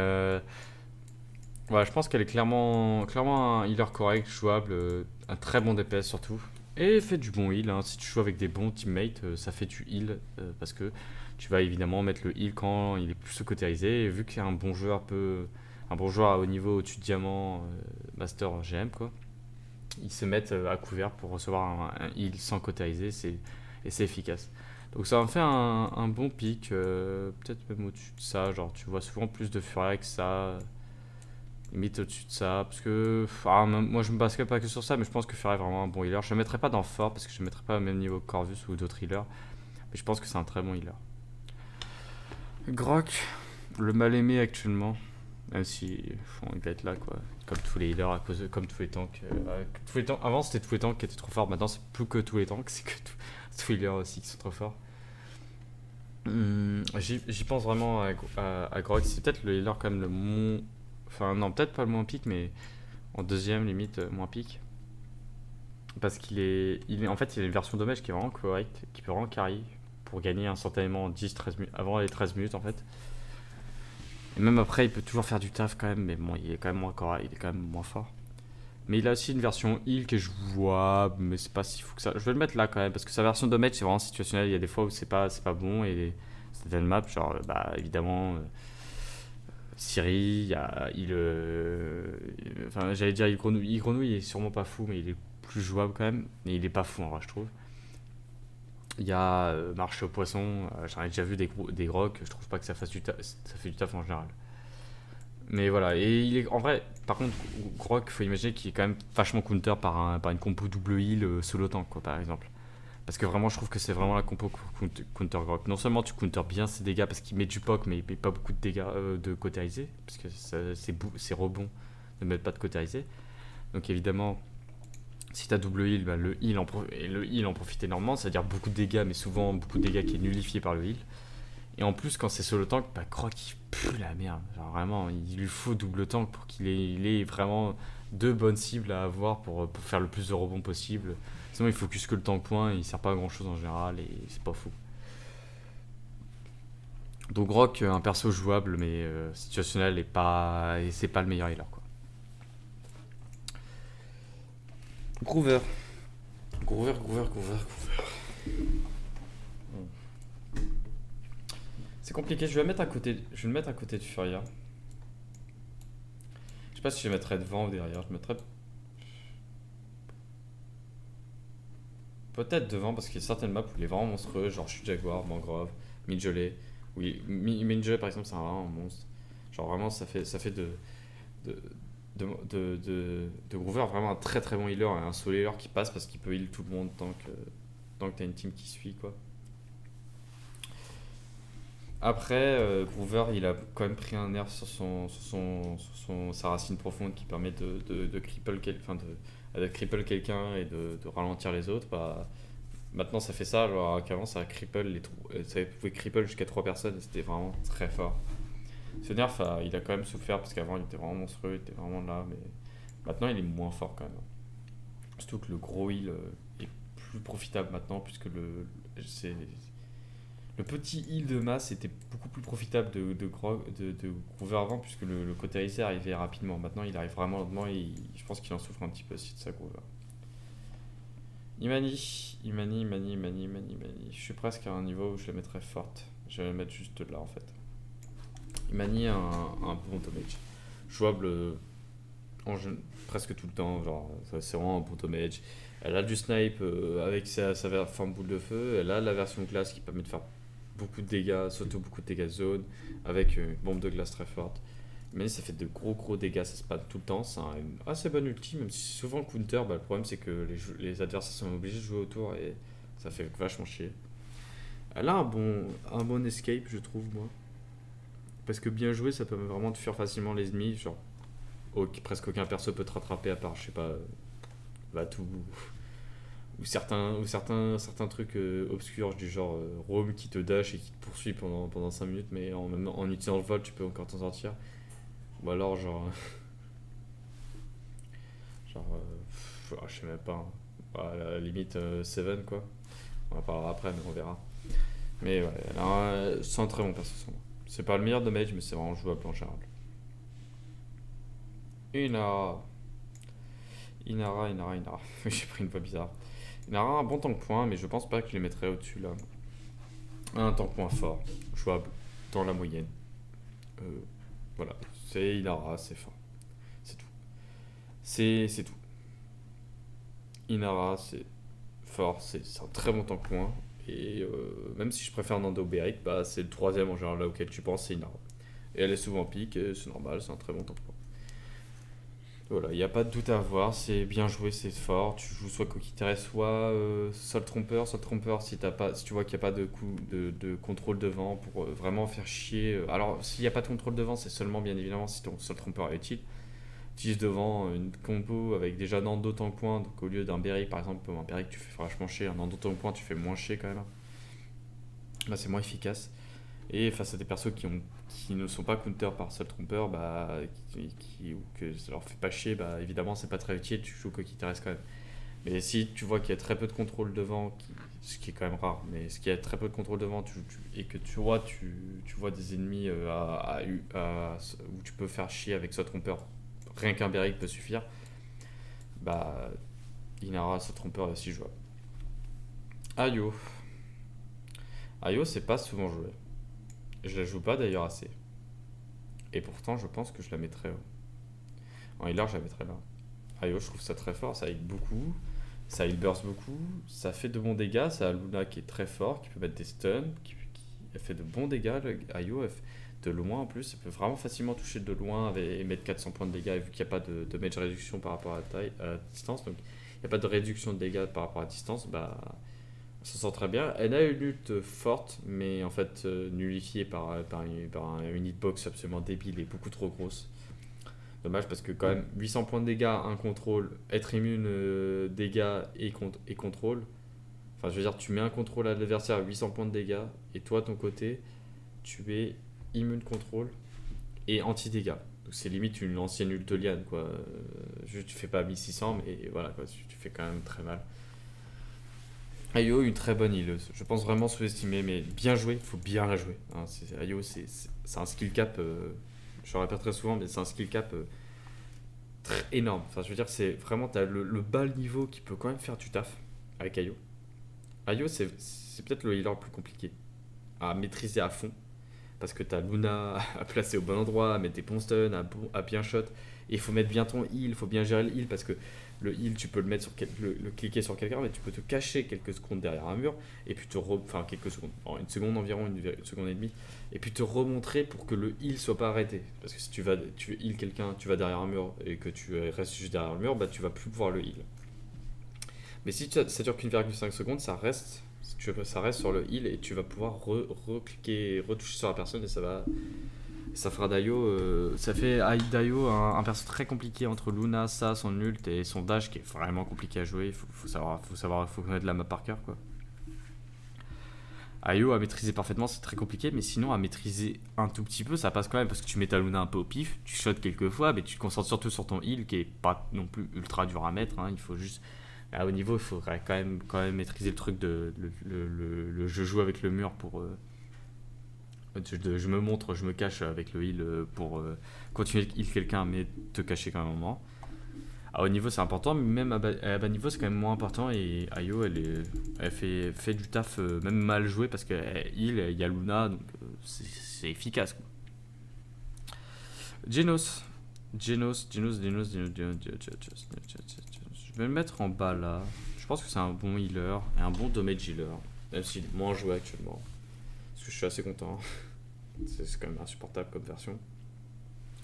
ouais, je pense qu'elle est clairement un healer correct, jouable, un très bon DPS surtout. Et fait du bon heal, hein. Si tu joues avec des bons teammates, ça fait du heal, parce que tu vas évidemment mettre le heal quand il est plus secoutérisé. Et vu qu'il y a un bon joueur à haut niveau, au-dessus de diamant, master GM, quoi, ils se mettent à couvert pour recevoir un heal sans cautériser, et c'est efficace. Donc ça en fait un bon pick, peut-être même au-dessus de ça, genre tu vois souvent plus de Furia que ça, limite au-dessus de ça, parce que moi je me baserais pas que sur ça, mais je pense que Furia est vraiment un bon healer. Je le mettrais pas dans fort, parce que je le mettrais pas au même niveau que Corvus ou d'autres healers, mais je pense que c'est un très bon healer. Grok, le mal aimé actuellement, même si il va être là quoi, comme tous les healers, comme tous les tanks. Avant c'était tous les tanks qui étaient trop forts, maintenant c'est plus que tous les tanks, c'est que tous les healers aussi qui sont trop forts. J'y pense vraiment à Grok, c'est peut-être le healer quand même le moins. Enfin, non, peut-être pas le moins pique, mais en deuxième limite moins pique. Parce en fait, il a une version dommage qui est vraiment correcte, qui peut vraiment carry pour gagner instantanément 10-13 minutes, avant les 13 minutes en fait. Et même après, il peut toujours faire du taf quand même, mais bon, il est quand même moins correct, il est quand même moins fort. Mais il a aussi une version heal qui est jouable, mais c'est pas si fou que ça. Je vais le mettre là quand même, parce que sa version damage c'est vraiment situationnel. Il y a des fois où c'est pas bon, et certaines maps, genre, bah évidemment, Siri, enfin, j'allais dire il grenouille. Il grenouille, il est sûrement pas fou, mais il est plus jouable quand même. Mais il est pas fou en vrai, je trouve. Il y a marché au poisson, j'en ai déjà vu des grocs, je trouve pas que ça fait du taf en général. Mais voilà, et il est en vrai, par contre, Grok, faut imaginer qu'il est quand même vachement counter par une compo double heal solo tank, quoi, par exemple. Parce que vraiment, je trouve que c'est vraiment la compo pour counter Grok. Non seulement tu counter bien ses dégâts parce qu'il met du poke, mais il met pas beaucoup de dégâts de cautérisé, parce que c'est rebond de mettre pas de cautérisé. Donc évidemment, si t'as double heal, bah, le heal en profite énormément, c'est-à-dire beaucoup de dégâts, mais souvent beaucoup de dégâts qui est nullifié par le heal. Et en plus, quand c'est solo tank, bah, Croc il pue la merde. Genre vraiment, il lui faut double tank pour il ait vraiment deux bonnes cibles à avoir pour faire le plus de rebonds possible. Sinon, il focus que le tank point, il sert pas à grand chose en général et c'est pas fou. Donc, Rock, un perso jouable mais situationnel et c'est pas le meilleur healer quoi. Groover. Groover. C'est compliqué, je vais le mettre à côté de Furia. Je sais pas si je le mettrais devant ou derrière, je le mettrais peut-être devant parce qu'il y a certaines maps où il est vraiment monstrueux, genre Chute Jaguar, Mangrove, Midgeley. Oui, Midgeley par exemple, c'est vraiment un monstre. Genre vraiment, ça fait de, de Groover vraiment un très très bon healer et un solo healer qui passe parce qu'il peut heal tout le monde tant que t'as une team qui suit quoi. Après, Groover, il a quand même pris un nerf sa racine profonde qui permet de cripple, de cripple quelqu'un et de ralentir les autres. Bah, maintenant, ça fait ça, alors qu'avant, ça cripple ça pouvait cripple jusqu'à 3 personnes et c'était vraiment très fort. Ce nerf, il a quand même souffert parce qu'avant, il était vraiment monstrueux, il était vraiment là, mais maintenant, il est moins fort quand même. Surtout que le gros heal est plus profitable maintenant puisque c'est le petit heal de masse était beaucoup plus profitable de Groover avant puisque le cautérisé arrivait rapidement. Maintenant il arrive vraiment lentement et je pense qu'il en souffre un petit peu aussi de sa Groover. Imani. Je suis presque à un niveau où je la mettrais forte. Je vais la mettre juste là en fait. Imani a un bon damage. Jouable presque tout le temps. Genre, c'est vraiment un bon damage. Elle a du snipe avec sa forme boule de feu. Elle a la version glace qui permet de faire beaucoup de dégâts, surtout beaucoup de dégâts zone, avec une bombe de glace très forte. Mais ça fait de gros dégâts, ça se passe tout le temps. C'est une assez bonne ulti, même si c'est souvent le counter. Bah, le problème c'est que les adversaires sont obligés de jouer autour et ça fait vachement chier. Elle a un bon escape, je trouve, moi. Parce que bien joué, ça permet vraiment de fuir facilement les ennemis. Genre, presque aucun perso peut te rattraper à part, je sais pas, Vatou ou certains trucs obscurs du genre Roam qui te dash et qui te poursuit pendant 5 minutes, mais en utilisant le vol, tu peux encore t'en sortir. Ou alors, je sais même pas, hein. À la limite, Seven, quoi. On en parlera après, mais on verra. Mais ouais, c'est un très bon perso, son nom. C'est pas le meilleur de mage, mais c'est vraiment jouable en général. Inara. Inara. J'ai pris une voix bizarre. Inara a un bon tank point, mais je pense pas que je les mettrais au-dessus là. Un tank point fort, jouable, dans la moyenne. Euh, voilà, c'est Inara, c'est fort. C'est tout. C'est tout. Inara, c'est fort, c'est un très bon tank point. Et même si je préfère Nando Beric, bah, c'est le troisième en général là auquel tu penses, c'est Inara. Et elle est souvent pique, et c'est normal, c'est un très bon tank point. Voilà, il n'y a pas de doute à avoir, c'est bien joué, c'est fort. Tu joues soit Kokitare, soit Sol Tromper. Sol Tromper, si tu vois qu'il n'y a pas de coup de contrôle devant pour vraiment faire chier. Alors, s'il n'y a pas de contrôle devant, c'est seulement bien évidemment si ton Sol Tromper est utile. Utilise devant une combo avec déjà Nando tank point, donc au lieu d'un Berry par exemple, un Berry que tu fais vachement chier, un Nando tank point, tu fais moins chier quand même. Là, c'est moins efficace. Et face à des persos qui ne sont pas counter par seul tromper, bah, ou que ça leur fait pas chier, bah, évidemment c'est pas très utile, tu joues quoi qu'il te reste quand même. Mais si tu vois qu'il y a très peu de contrôle devant, ce qui est quand même rare, mais ce qui a très peu de contrôle devant et que tu vois des ennemis où tu peux faire chier avec ce tromper, rien qu'un Beric peut suffire, bah Inara, ce tromper est aussi jouable. Ayo. Ayo, c'est pas souvent joué. Je la joue pas d'ailleurs assez. Et pourtant, je pense que je la mettrais. En healer, je la mettrais là. Ayo, je trouve ça très fort, ça heal beaucoup, ça heal burst beaucoup, ça fait de bons dégâts, ça a Luna qui est très fort, qui peut mettre des stuns, elle fait de bons dégâts. Ayo, de loin en plus, elle peut vraiment facilement toucher de loin et mettre 400 points de dégâts, et vu qu'il n'y a pas de mage réduction par rapport à la distance, donc il n'y a pas de réduction de dégâts par rapport à la distance, bah s'en sort très bien. Elle a une ult forte, mais en fait nullifiée une hitbox absolument débile et beaucoup trop grosse. Dommage parce que quand même 800 points de dégâts, un contrôle, être immune dégâts et contrôle. Enfin je veux dire tu mets un contrôle à l'adversaire à 800 points de dégâts et toi de ton côté tu es immune contrôle et anti-dégâts. Donc c'est limite une ancienne ultoliane quoi. Juste tu fais pas 1600 mais voilà quoi, tu fais quand même très mal. Ayo, une très bonne healeuse. Je pense vraiment sous-estimée, mais bien jouée, il faut bien la jouer. Hein, Ayo, c'est un skill cap, je le répète très souvent, mais c'est un skill cap très énorme. Enfin, je veux dire, c'est vraiment, t'as le bas niveau qui peut quand même faire du taf avec Ayo. Ayo, c'est peut-être le healer le plus compliqué à maîtriser à fond, parce que t'as Luna à placer au bon endroit, à mettre des bons stuns, à bien shot. Et il faut mettre bien ton heal, il faut bien gérer le heal, parce que le heal, tu peux le mettre le cliquer sur quelqu'un, mais tu peux te cacher quelques secondes derrière un mur, et puis enfin quelques secondes, une seconde environ, une seconde et demie, et puis te remontrer pour que le heal soit pas arrêté. Parce que si tu heal quelqu'un, tu vas derrière un mur, et que tu restes juste derrière le mur, bah tu vas plus pouvoir le heal. Mais si ça dure qu'une virgule cinq secondes, ça reste sur le heal, et tu vas pouvoir recliquer, retoucher sur la personne, et ça fera Daio, ça fait Daio un perso très compliqué entre Luna, son ult et son dash qui est vraiment compliqué à jouer. Faut connaître la map par cœur quoi. Ayo à maîtriser parfaitement c'est très compliqué, mais sinon à maîtriser un tout petit peu ça passe quand même parce que tu mets ta Luna un peu au pif, tu shots quelques fois, mais tu te concentres surtout sur ton heal qui est pas non plus ultra dur à mettre. Hein. Il faut juste à haut niveau il faudrait quand même maîtriser le truc de le je joue avec le mur pour je me montre, je me cache avec le heal pour continuer de heal quelqu'un, mais te cacher quand même un moment. À haut niveau, c'est important, mais même à bas niveau, c'est quand même moins important. Et Ayo, elle fait du taf, même mal joué, parce qu'elle heal, il y a Luna, donc c'est efficace. Quoi. Genos. Je vais le mettre en bas là. Je pense que c'est un bon healer et un bon damage healer, même s'il est moins joué actuellement. Parce que je suis assez content. C'est quand même insupportable comme version.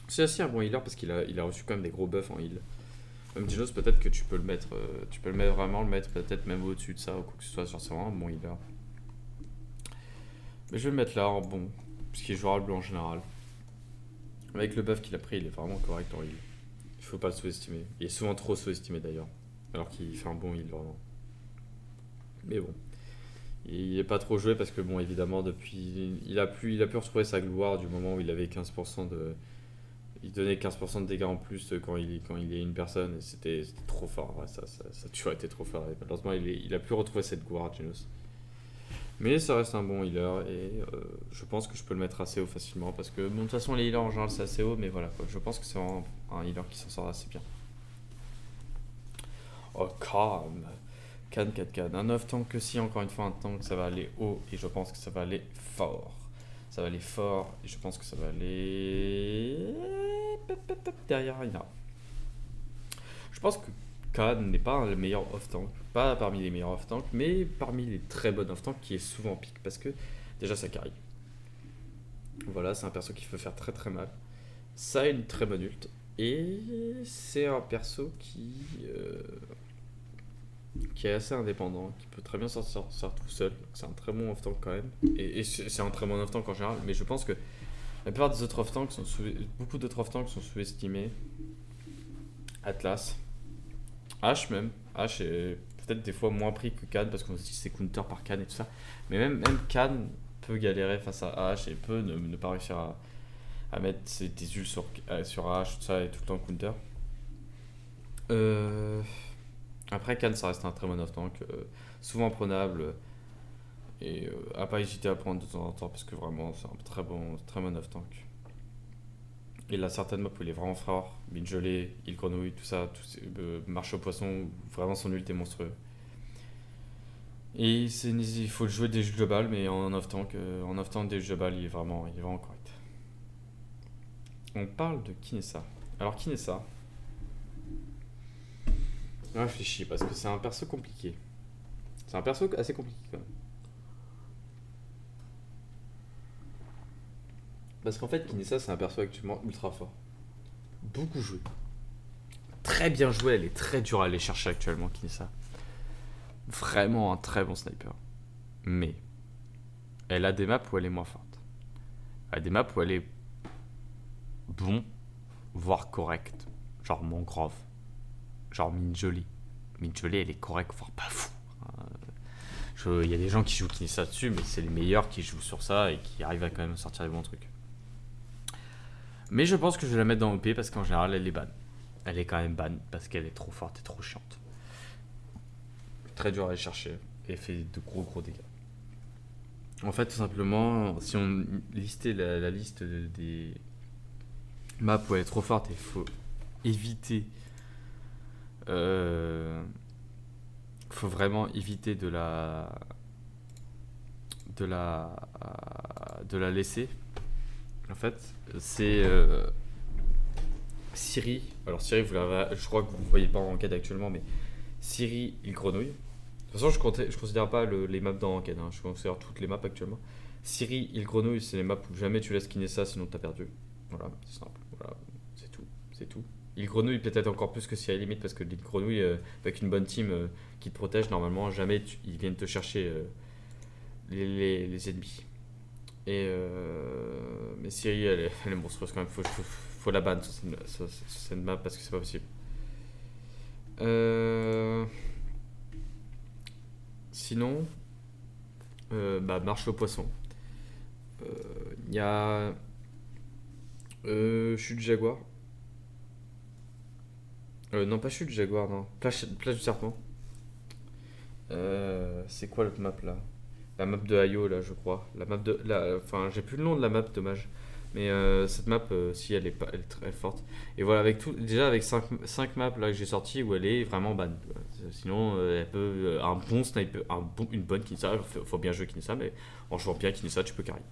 C'est aussi un bon healer parce il a reçu quand même des gros buffs en heal. Même Genos, peut-être que tu peux le mettre, vraiment le mettre peut-être même au-dessus de ça ou quoi que ce soit. Genre, c'est vraiment un bon healer. Mais je vais le mettre là en bon, puisqu'il est jouable en général. Avec le buff qu'il a pris, il est vraiment correct en heal. Il faut pas le sous-estimer. Il est souvent trop sous-estimé d'ailleurs. Alors qu'il fait un bon heal vraiment. Mais bon. Il est pas trop joué parce que bon évidemment depuis il a pu retrouver sa gloire du moment où il avait 15% de il donnait 15% de dégâts en plus quand il est une personne et c'était trop fort. Ouais, ça a toujours été trop fort et malheureusement il a pu retrouver cette gloire Genos. Mais ça reste un bon healer et je pense que je peux le mettre assez haut facilement parce que bon, de toute façon les healers en général c'est assez haut mais voilà quoi. Je pense que c'est vraiment un healer qui s'en sort assez bien. Oh calme. Cannes 4 Cannes. Un 9 tank que si, encore une fois, un tank, ça va aller haut et je pense que ça va aller fort. Ça va aller fort et je pense que ça va aller. Derrière Reinhardt. Je pense que Cannes n'est pas le meilleur off-tank. Pas parmi les meilleurs off-tank, mais parmi les très bonnes off-tank qui est souvent pique parce que déjà ça carry. Voilà, c'est un perso qui peut faire très très mal. Ça a une très bonne ult. Et c'est un perso qui est assez indépendant, qui peut très bien sortir tout seul. C'est un très bon off-tank quand même. Et c'est un très bon off-tank en général. Mais je pense que la plupart des autres off-tanks beaucoup d'autres off-tanks sont sous-estimés. Atlas. H même. H est peut-être des fois moins pris que Khan parce qu'on se dit c'est counter par Khan et tout ça. Mais même Khan peut galérer face à H et peut ne pas réussir à mettre des ults sur H, tout ça et tout le temps counter. Après, Khan, ça reste un très bon off-tank, souvent prenable et à pas hésiter à prendre de temps en temps parce que vraiment c'est un très bon off-tank. Il a certaines maps où il est vraiment fort, mine gelée, île grenouille, tout ça, marche au poisson, vraiment son ult est monstrueux. Et il faut jouer des jeux globales, mais en off-tank, des jeux globales, il est vraiment correct. On parle de Kinessa. Alors Kinessa, je réfléchis parce que c'est un perso compliqué. C'est un perso assez compliqué quand même. Parce qu'en fait, Kinessa, c'est un perso actuellement ultra fort. Beaucoup joué. Très bien joué, elle est très dure à aller chercher actuellement, Kinessa. Vraiment un très bon sniper. Mais elle a des maps où elle est moins forte. Elle a des maps où elle est bon, voire correcte. Genre Mangrove, genre Minjoli. Minjoli, elle est correcte, voire pas fou. Il y a des gens qui jouent Kinessa dessus, mais c'est les meilleurs qui jouent sur ça et qui arrivent à quand même sortir des bons trucs. Mais je pense que je vais la mettre dans OP parce qu'en général, elle est ban. Elle est quand même ban parce qu'elle est trop forte et trop chiante. Très dur à aller chercher et fait de gros dégâts. En fait, tout simplement, si on listait la liste des maps où elle est trop forte, il faut éviter. Faut vraiment éviter de la, de la laisser. En fait, c'est Siri. Alors Siri, je crois que vous ne voyez pas en ranked actuellement, mais Siri, il grenouille. De toute façon, je considère pas les maps dans ranked, hein. Je considère toutes les maps actuellement. Siri, il grenouille, c'est les maps où jamais tu laisses skinner ça, sinon t'as perdu. Voilà, c'est simple. Voilà, c'est tout. Il grenouille peut-être encore plus que Siri limite parce que il grenouille avec une bonne team qui te protège, normalement, jamais ils viennent te chercher les ennemis. Mais Siri, elle est monstrueuse quand même. Faut la ban sur cette map parce que c'est pas possible. Sinon, marche au poisson. Il y a chute du jaguar. Non, pas chute du jaguar, non. Plage du serpent. C'est quoi l'autre map là? La map de Ayo là, je crois. Enfin, j'ai plus le nom de la map, dommage. Mais cette map, si elle est, pas, elle est très forte. Et voilà, déjà avec 5 maps là que j'ai sorti où elle est vraiment ban. Sinon, elle peut. Un bon sniper, une bonne Kinessa, faut bien jouer Kinessa, mais en jouant bien Kinessa, tu peux carry.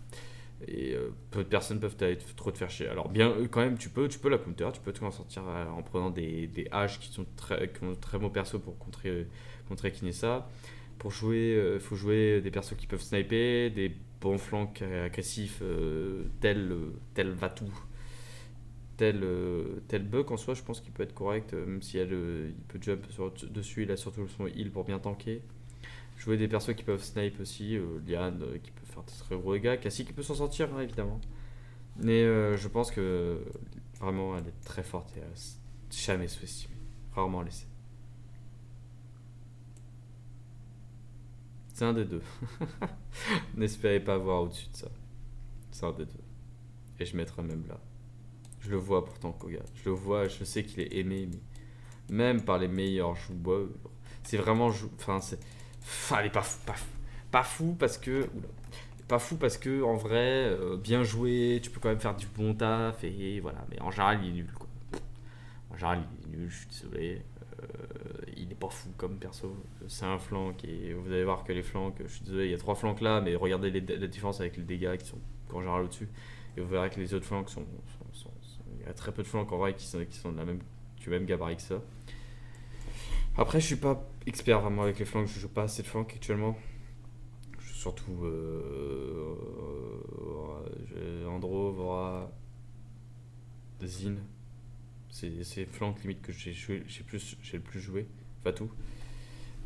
Et peu de personnes peuvent trop te faire chier. Alors, bien, quand même, tu peux la counter, tu peux t'en sortir en prenant des H qui ont très bons persos pour contrer Kinessa. Pour jouer, il faut jouer des persos qui peuvent sniper, des bons flancs agressifs, tel Vatou, tel Buck en soi, je pense qu'il peut être correct, même si il peut jump dessus, il a surtout son heal pour bien tanker. Jouer des persos qui peuvent snipe aussi, Liane qui peut faire de très gros dégâts, Cassie qui peut s'en sortir hein, évidemment. Mais je pense que vraiment elle est très forte et jamais sous-estimée, rarement laissée. C'est un des deux. N'espérez pas voir au-dessus de ça. C'est un des deux. Et je mettrai même là. Je le vois pourtant, Koga. Je le vois, je sais qu'il est aimé, mais même par les meilleurs joueurs. C'est vraiment. Enfin, c'est. Enfin, elle est pas fou. Pas fou parce que. Oula. Pas fou parce que, en vrai, bien joué, tu peux quand même faire du bon taf, et voilà. Mais en général, il est nul, quoi. En général, il est nul, je suis désolé. Il n'est pas fou comme perso. C'est un flank et vous allez voir que les flanks, je suis désolé, il y a 3 flanks là, mais regardez la différence avec les dégâts qui sont en général au-dessus. Et vous verrez que les autres flanks il y a très peu de flanks en vrai qui sont du même gabarit que ça. Après, je suis pas expert vraiment avec les flanks, je joue pas assez de flanks actuellement. Je joue surtout Andro, Vora, Zin. C'est flanks limite que j'ai le plus joué. Fatou.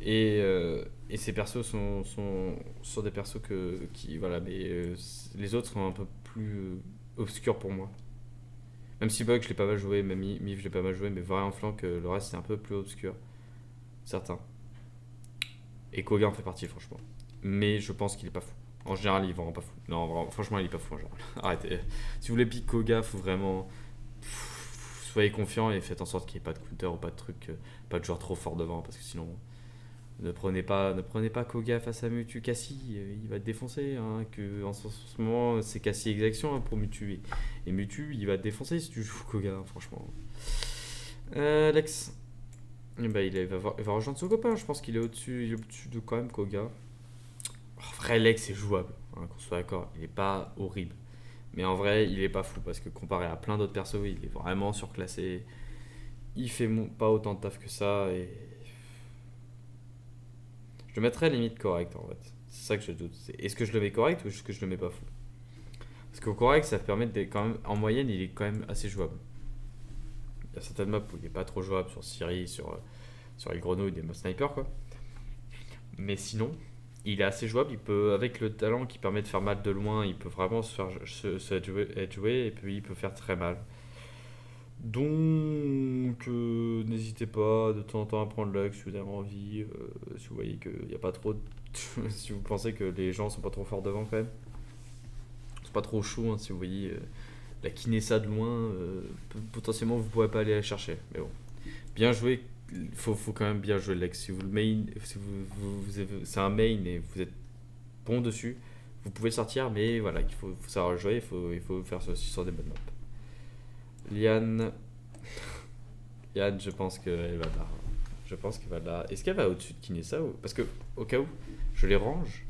Et ces persos sont des persos qui. Voilà, mais les autres sont un peu plus obscurs pour moi. Même si Bug, je l'ai pas mal joué, même Miv, je l'ai pas mal joué, mais vraiment en flanc, le reste, c'est un peu plus obscur. Certains. Et Koga en fait partie, franchement. Mais je pense qu'il est pas fou. En général, il est vraiment pas fou. Non, vraiment, franchement, il est pas fou en général. Arrêtez. Si vous voulez pick Koga, faut vraiment. Soyez confiant et faites en sorte qu'il n'y ait pas de counter ou pas de truc, pas de joueur trop fort devant, parce que sinon. Ne prenez pas Koga face à Mutu Cassie, il va te défoncer. Hein, en ce moment, c'est Cassie Exaction hein, pour Mutu. Et Mutu, il va te défoncer si tu joues Koga, hein, franchement. Lex, il va rejoindre son copain, je pense qu'il est au-dessus de quand même Koga. En vrai, Lex est jouable, hein, qu'on soit d'accord, il est pas horrible. Mais en vrai, il est pas fou parce que comparé à plein d'autres persos, il est vraiment surclassé. Il fait pas autant de taf que ça et je le mettrais limite correct en fait. C'est ça que je doute. Est-ce que je le mets correct ou est-ce que je le mets pas fou? Parce qu'au correct, ça permet de quand même, en moyenne, il est quand même assez jouable. Il y a certaines maps où il est pas trop jouable sur Siri, sur les grenouilles, des maps sniper quoi. Mais sinon, il est assez jouable. Il peut, avec le talent qui permet de faire mal de loin, il peut vraiment être joué et puis il peut faire très mal. Donc, n'hésitez pas de temps en temps à prendre l'Ux si vous avez envie. Si vous voyez qu'il n'y a pas trop. Si vous pensez que les gens sont pas trop forts devant, quand même. C'est pas trop chaud, hein, si vous voyez la Kinessa de loin. Potentiellement, vous pourrez pas aller la chercher. Mais bon. Bien joué. Faut quand même bien jouer l'Ux. Si vous le main. Si c'est un main et vous êtes bon dessus, vous pouvez le sortir, mais voilà, faut savoir le jouer. Il faut faire ça aussi sur des bonnes maps. Liane. Yann, je pense qu'elle va là. Je pense qu'elle va là. Est-ce qu'elle va au-dessus de Kinessa Parce que, au cas où, je les range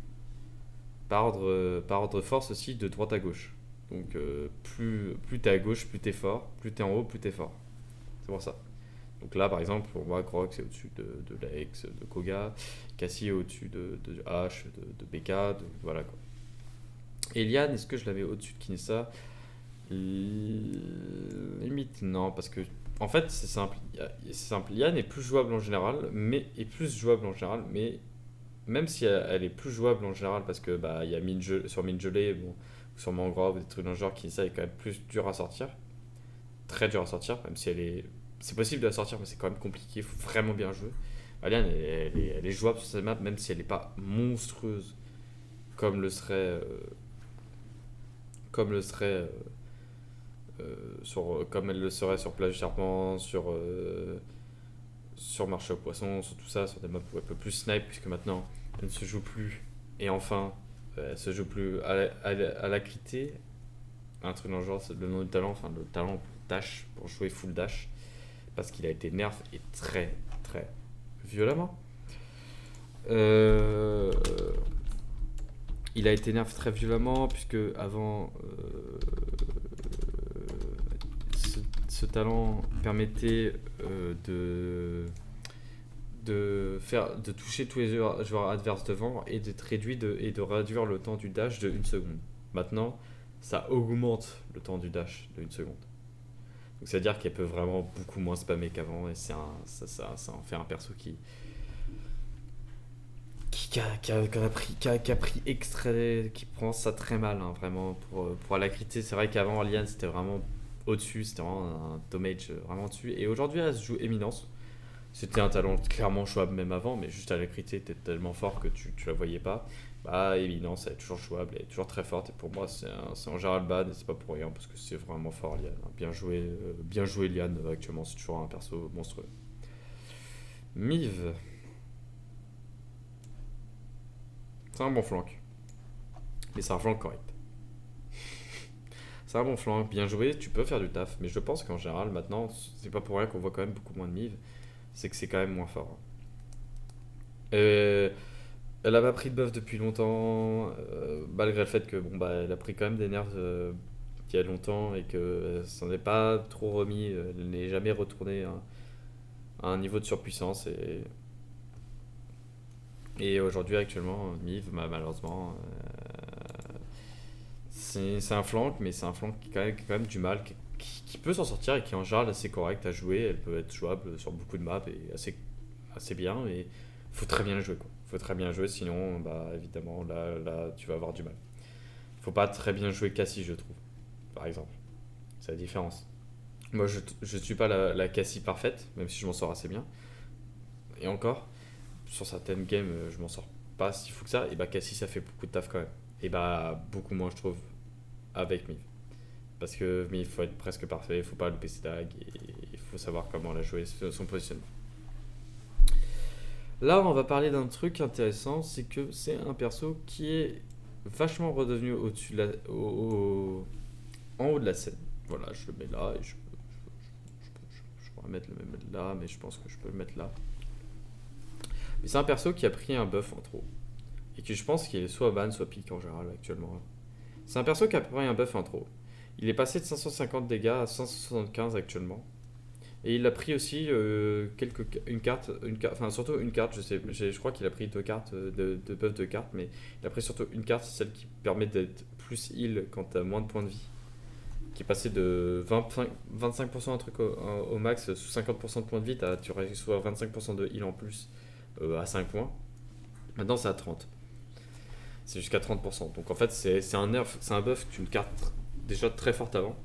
par ordre force aussi de droite à gauche. Donc, plus t'es à gauche, plus t'es fort. Plus t'es en haut, plus t'es fort. C'est pour ça. Donc là, par exemple, pour moi, Croc, c'est au-dessus de la X, de Koga. Cassie est au-dessus de H, de BK. Voilà quoi. Et Liane, est-ce que je l'avais au-dessus de Kinessa Limite, non, parce que en fait, c'est simple. C'est simple. Yann est plus jouable en général, mais même si elle est plus jouable en général, parce que bah il y a sur Mine Gelée, bon, ou sur Mangrove, des trucs dans le genre qui ça est quand même plus dur à sortir, très dur à sortir, même si c'est possible de la sortir, mais c'est quand même compliqué. Il faut vraiment bien jouer. Bah, Liane, elle est jouable sur cette map, même si elle n'est pas monstrueuse comme le serait, comme le serait comme elle le serait sur Plage du Serpent, sur Marché aux Poissons, sur tout ça, sur des maps où elle peut plus snipe, puisque maintenant elle ne se joue plus. Et enfin, elle se joue plus à la critée. Un truc dans le genre, c'est le nom du talent, enfin le talent dash pour jouer full dash, parce qu'il a été nerf et très très violemment. Euh, il a été nerf très violemment, puisque avant, ce talent permettait de toucher tous les joueurs adverses devant et de réduire le temps du dash de 1 seconde. Maintenant, ça augmente le temps du dash de 1 seconde. Donc c'est-à-dire qu'elle peut vraiment beaucoup moins spammer qu'avant et ça en fait un perso qui a pris extrait, qui prend ça très mal, hein, vraiment, pour la critique. C'est vrai qu'avant, Allianz, c'était vraiment au-dessus, c'était vraiment un damage vraiment dessus. Et aujourd'hui, elle se joue Éminence. C'était un talent clairement jouable même avant, mais juste à la critique, était tellement fort que tu la voyais pas. Bah, Éminence, elle est toujours jouable, elle est toujours très forte. Et pour moi, c'est en général bad, et c'est pas pour rien, parce que c'est vraiment fort, Liane. Bien joué, Liane, actuellement, c'est toujours un perso monstrueux. Mive, c'est un bon flank, mais c'est un flank correct. C'est un bon flank, bien joué, tu peux faire du taf, mais je pense qu'en général, maintenant, c'est pas pour rien qu'on voit quand même beaucoup moins de Mive, c'est que c'est quand même moins fort. Euh, Elle a pas pris de buff depuis longtemps, malgré le fait que bon bah elle a pris quand même des nerfs il y a longtemps et que s'en est pas trop remis, elle n'est jamais retournée à un niveau de surpuissance et aujourd'hui actuellement Miv malheureusement c'est un flank mais c'est un flank qui a quand même du mal qui peut s'en sortir et qui est en général assez correct à jouer, elle peut être jouable sur beaucoup de maps et assez bien mais faut très bien la jouer quoi. Faut très bien jouer sinon bah évidemment là tu vas avoir du mal. Faut pas très bien jouer Cassie je trouve par exemple. C'est la différence. Moi je suis pas la Cassie parfaite même si je m'en sors assez bien et encore sur certaines games je m'en sors pas si fou que ça et bah Cassie ça fait beaucoup de taf quand même et bah beaucoup moins je trouve avec Miv parce que Miv faut être presque parfait, faut pas louper ses dagues et il faut savoir comment la jouer son positionnement. Là, on va parler d'un truc intéressant, c'est que c'est un perso qui est vachement redevenu au-dessus en haut de la scène. Voilà, je le mets là et je pourrais mettre le même là, mais je pense que je peux le mettre là. Mais c'est un perso qui a pris un buff en trop et que je pense qu'il est soit ban, soit pique en général actuellement. C'est un perso qui a pris un buff en trop. Il est passé de 550 dégâts à 575 actuellement. Et il a pris aussi enfin surtout une carte, je crois qu'il a pris 2 cartes de buff de cartes, mais il a pris surtout une carte, celle qui permet d'être plus heal quand t'as moins de points de vie, qui est passé de 25% un truc au max, sous 50% de points de vie, tu reçois 25% de heal en plus à 5 points. Maintenant c'est à 30. C'est jusqu'à 30%. Donc en fait, c'est un nerf, c'est un buff d'une carte déjà très forte avant.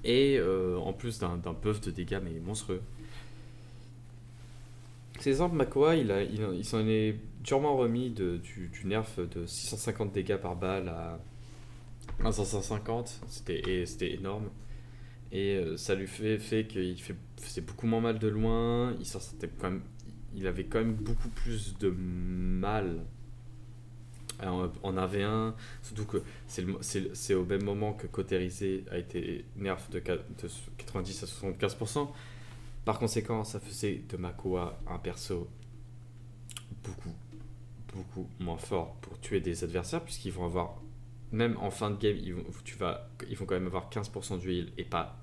Et en plus d'un buff de dégâts mais monstrueux. C'est exemple, Makoa, il s'en est durement remis du nerf de 650 dégâts par balle à 550. C'était énorme. Et ça lui fait faisait beaucoup moins mal de loin. Il avait quand même beaucoup plus de mal en 1v1. Surtout que c'est au même moment que Cauterizé a été nerf de 90 à 75%. Par conséquent, ça faisait de Makoa un perso beaucoup, beaucoup moins fort pour tuer des adversaires, puisqu'ils vont avoir, même en fin de game, ils vont quand même avoir 15% d'huile et pas.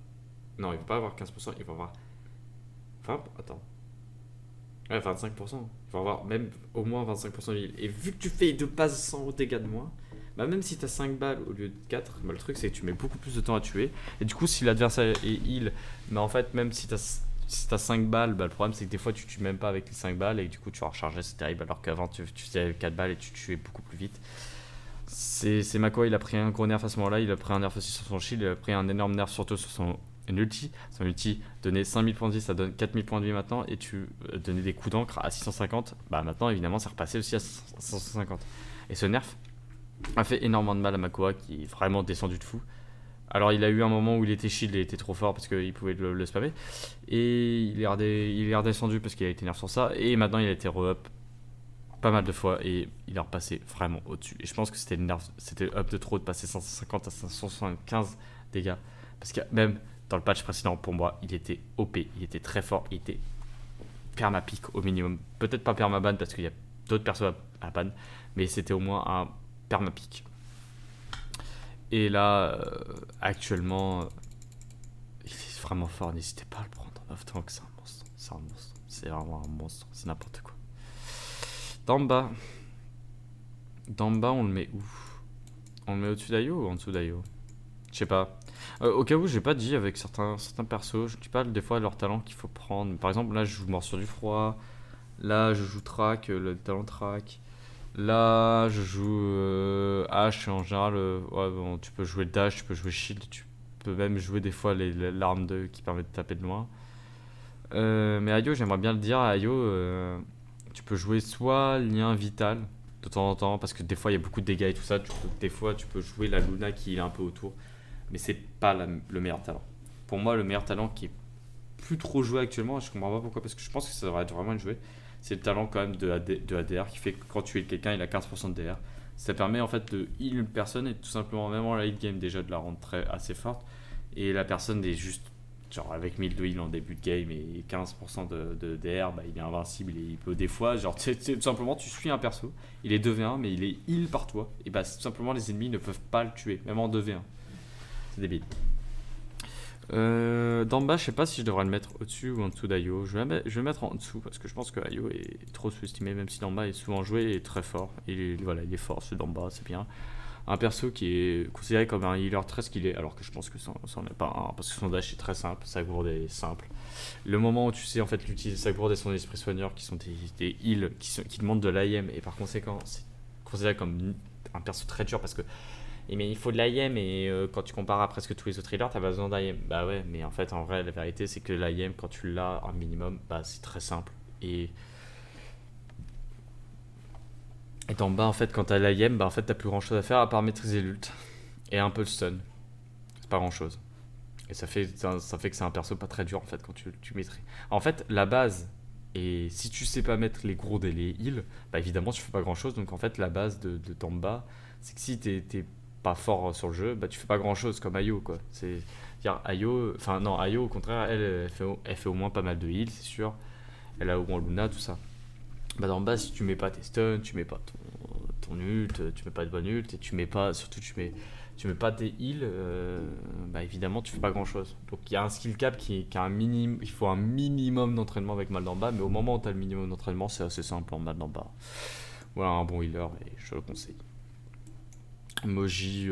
Non, ils vont pas avoir 15%, ils vont avoir. Attends. Ouais, 25%. Ils vont avoir même au moins 25% d'huile. Et vu que tu fais de base 100 dégâts de moins, bah même si t'as 5 balles au lieu de 4, bah le truc c'est que tu mets beaucoup plus de temps à tuer. Et du coup, si l'adversaire est heal, mais en fait, même si t'as 5 balles, bah, le problème c'est que des fois tu tues même pas avec les 5 balles et du coup tu vas recharger, c'est terrible. Alors qu'avant tu faisais avec 4 balles et tu tuais beaucoup plus vite. C'est Mako, il a pris un gros nerf à ce moment-là, il a pris un nerf aussi sur son shield, il a pris un énorme nerf surtout sur son ulti. Son ulti donnait 5000 points de vie, ça donne 4000 points de vie maintenant, et tu donnais des coups d'encre à 650, bah maintenant évidemment c'est repassé aussi à 550. Et ce nerf a fait énormément de mal à Makoa qui est vraiment descendu de fou. Alors il a eu un moment où il était shield, il était trop fort parce qu'il pouvait le spammer, et il est redescendu parce qu'il a été nerf sur ça, et maintenant il a été re-up pas mal de fois et il est repassé vraiment au-dessus. Et je pense que c'était le up de trop de passer 550 à 575 dégâts. Parce que même dans le patch précédent, pour moi, il était OP, il était très fort, il était perma-pique au minimum. Peut-être pas perma-ban parce qu'il y a d'autres persos à ban, mais c'était au moins un perma-pique. Et là, actuellement, il est vraiment fort, n'hésitez pas à le prendre en off-tank, c'est un monstre. C'est un monstre, c'est vraiment un monstre, c'est n'importe quoi. D'en bas, on le met où? On le met au-dessus d'Ayo ou en dessous d'Ayo? Je sais pas. Au cas où, j'ai pas dit avec certains persos, je dis pas des fois leur talent qu'il faut prendre. Par exemple, là je joue Morsure du Froid, là je joue Track, le talent Track. Là je joue H en général. Ouais, bon, tu peux jouer Dash, tu peux jouer Shield, tu peux même jouer des fois l'arme 2 qui permet de taper de loin. Mais Ayo, j'aimerais bien le dire, Ayo, tu peux jouer soit lien vital de temps en temps, parce que des fois il y a beaucoup de dégâts et tout ça. Des fois tu peux jouer la Luna qui est un peu autour, mais c'est pas le meilleur talent. Pour moi, le meilleur talent qui est plus trop joué actuellement, je comprends pas pourquoi, parce que je pense que ça devrait être vraiment joué, c'est le talent quand même de ADR qui fait que quand tu es quelqu'un, il a 15% de DR. Ça permet en fait de heal une personne et tout simplement, même en late game, déjà de la rendre assez forte. Et la personne est juste genre avec 1000 de heal en début de game et 15% de DR, bah, il est invincible et il peut des fois, genre tout simplement tu suis un perso, il est 2v1 mais il est heal par toi, et bah tout simplement les ennemis ne peuvent pas le tuer, même en 2v1. C'est débile. D'en bas, je sais pas si je devrais le mettre au-dessus ou en dessous d'Ayo. Je vais le mettre en dessous parce que je pense que Ayo est trop sous-estimé, même si d'en bas est souvent joué et très fort. Voilà, il est fort, celui d'en bas, c'est bien. Un perso qui est considéré comme un healer très skillé, alors que je pense que ça n'en est pas un, parce que son dash est très simple, sa gourde est simple. Le moment où tu sais en fait l'utiliser sa gourde et son esprit soigneur qui sont des heals qui demandent de l'IM, et par conséquent c'est considéré comme un perso très dur parce que mais il faut de l'IM, et quand tu compares à presque tous les autres healers, t'as pas besoin d'IM. Bah ouais, mais en fait, en vrai, la vérité, c'est que l'IM, quand tu l'as un minimum, bah c'est très simple. Et en bas, en fait, quand t'as l'IM, bah en fait, t'as plus grand chose à faire à part maîtriser l'ult. Et un peu le stun. C'est pas grand chose. Et ça fait que c'est un perso pas très dur, en fait, quand tu maîtrises. En fait, la base, et si tu sais pas mettre les gourdes et les heals, bah évidemment, tu fais pas grand chose. Donc en fait, la base de Tamba, c'est que si t'es pas fort sur le jeu, bah tu fais pas grand chose comme Ayo, quoi. C'est dire Ayo, enfin non, Ayo au contraire, elle fait au moins pas mal de heals, c'est sûr. Elle a au moins Luna, tout ça. Bah dans le bas, si tu mets pas tes stuns, tu mets pas ton ult, tu mets pas de bonne ult, et tu mets pas tes heals, bah évidemment tu fais pas grand chose. Donc il y a un skill cap qui a un minimum, il faut un minimum d'entraînement avec mal d'en bas, mais au moment où tu as le minimum d'entraînement, c'est assez simple en mal d'en bas. Voilà un bon healer et je le conseille. Moji,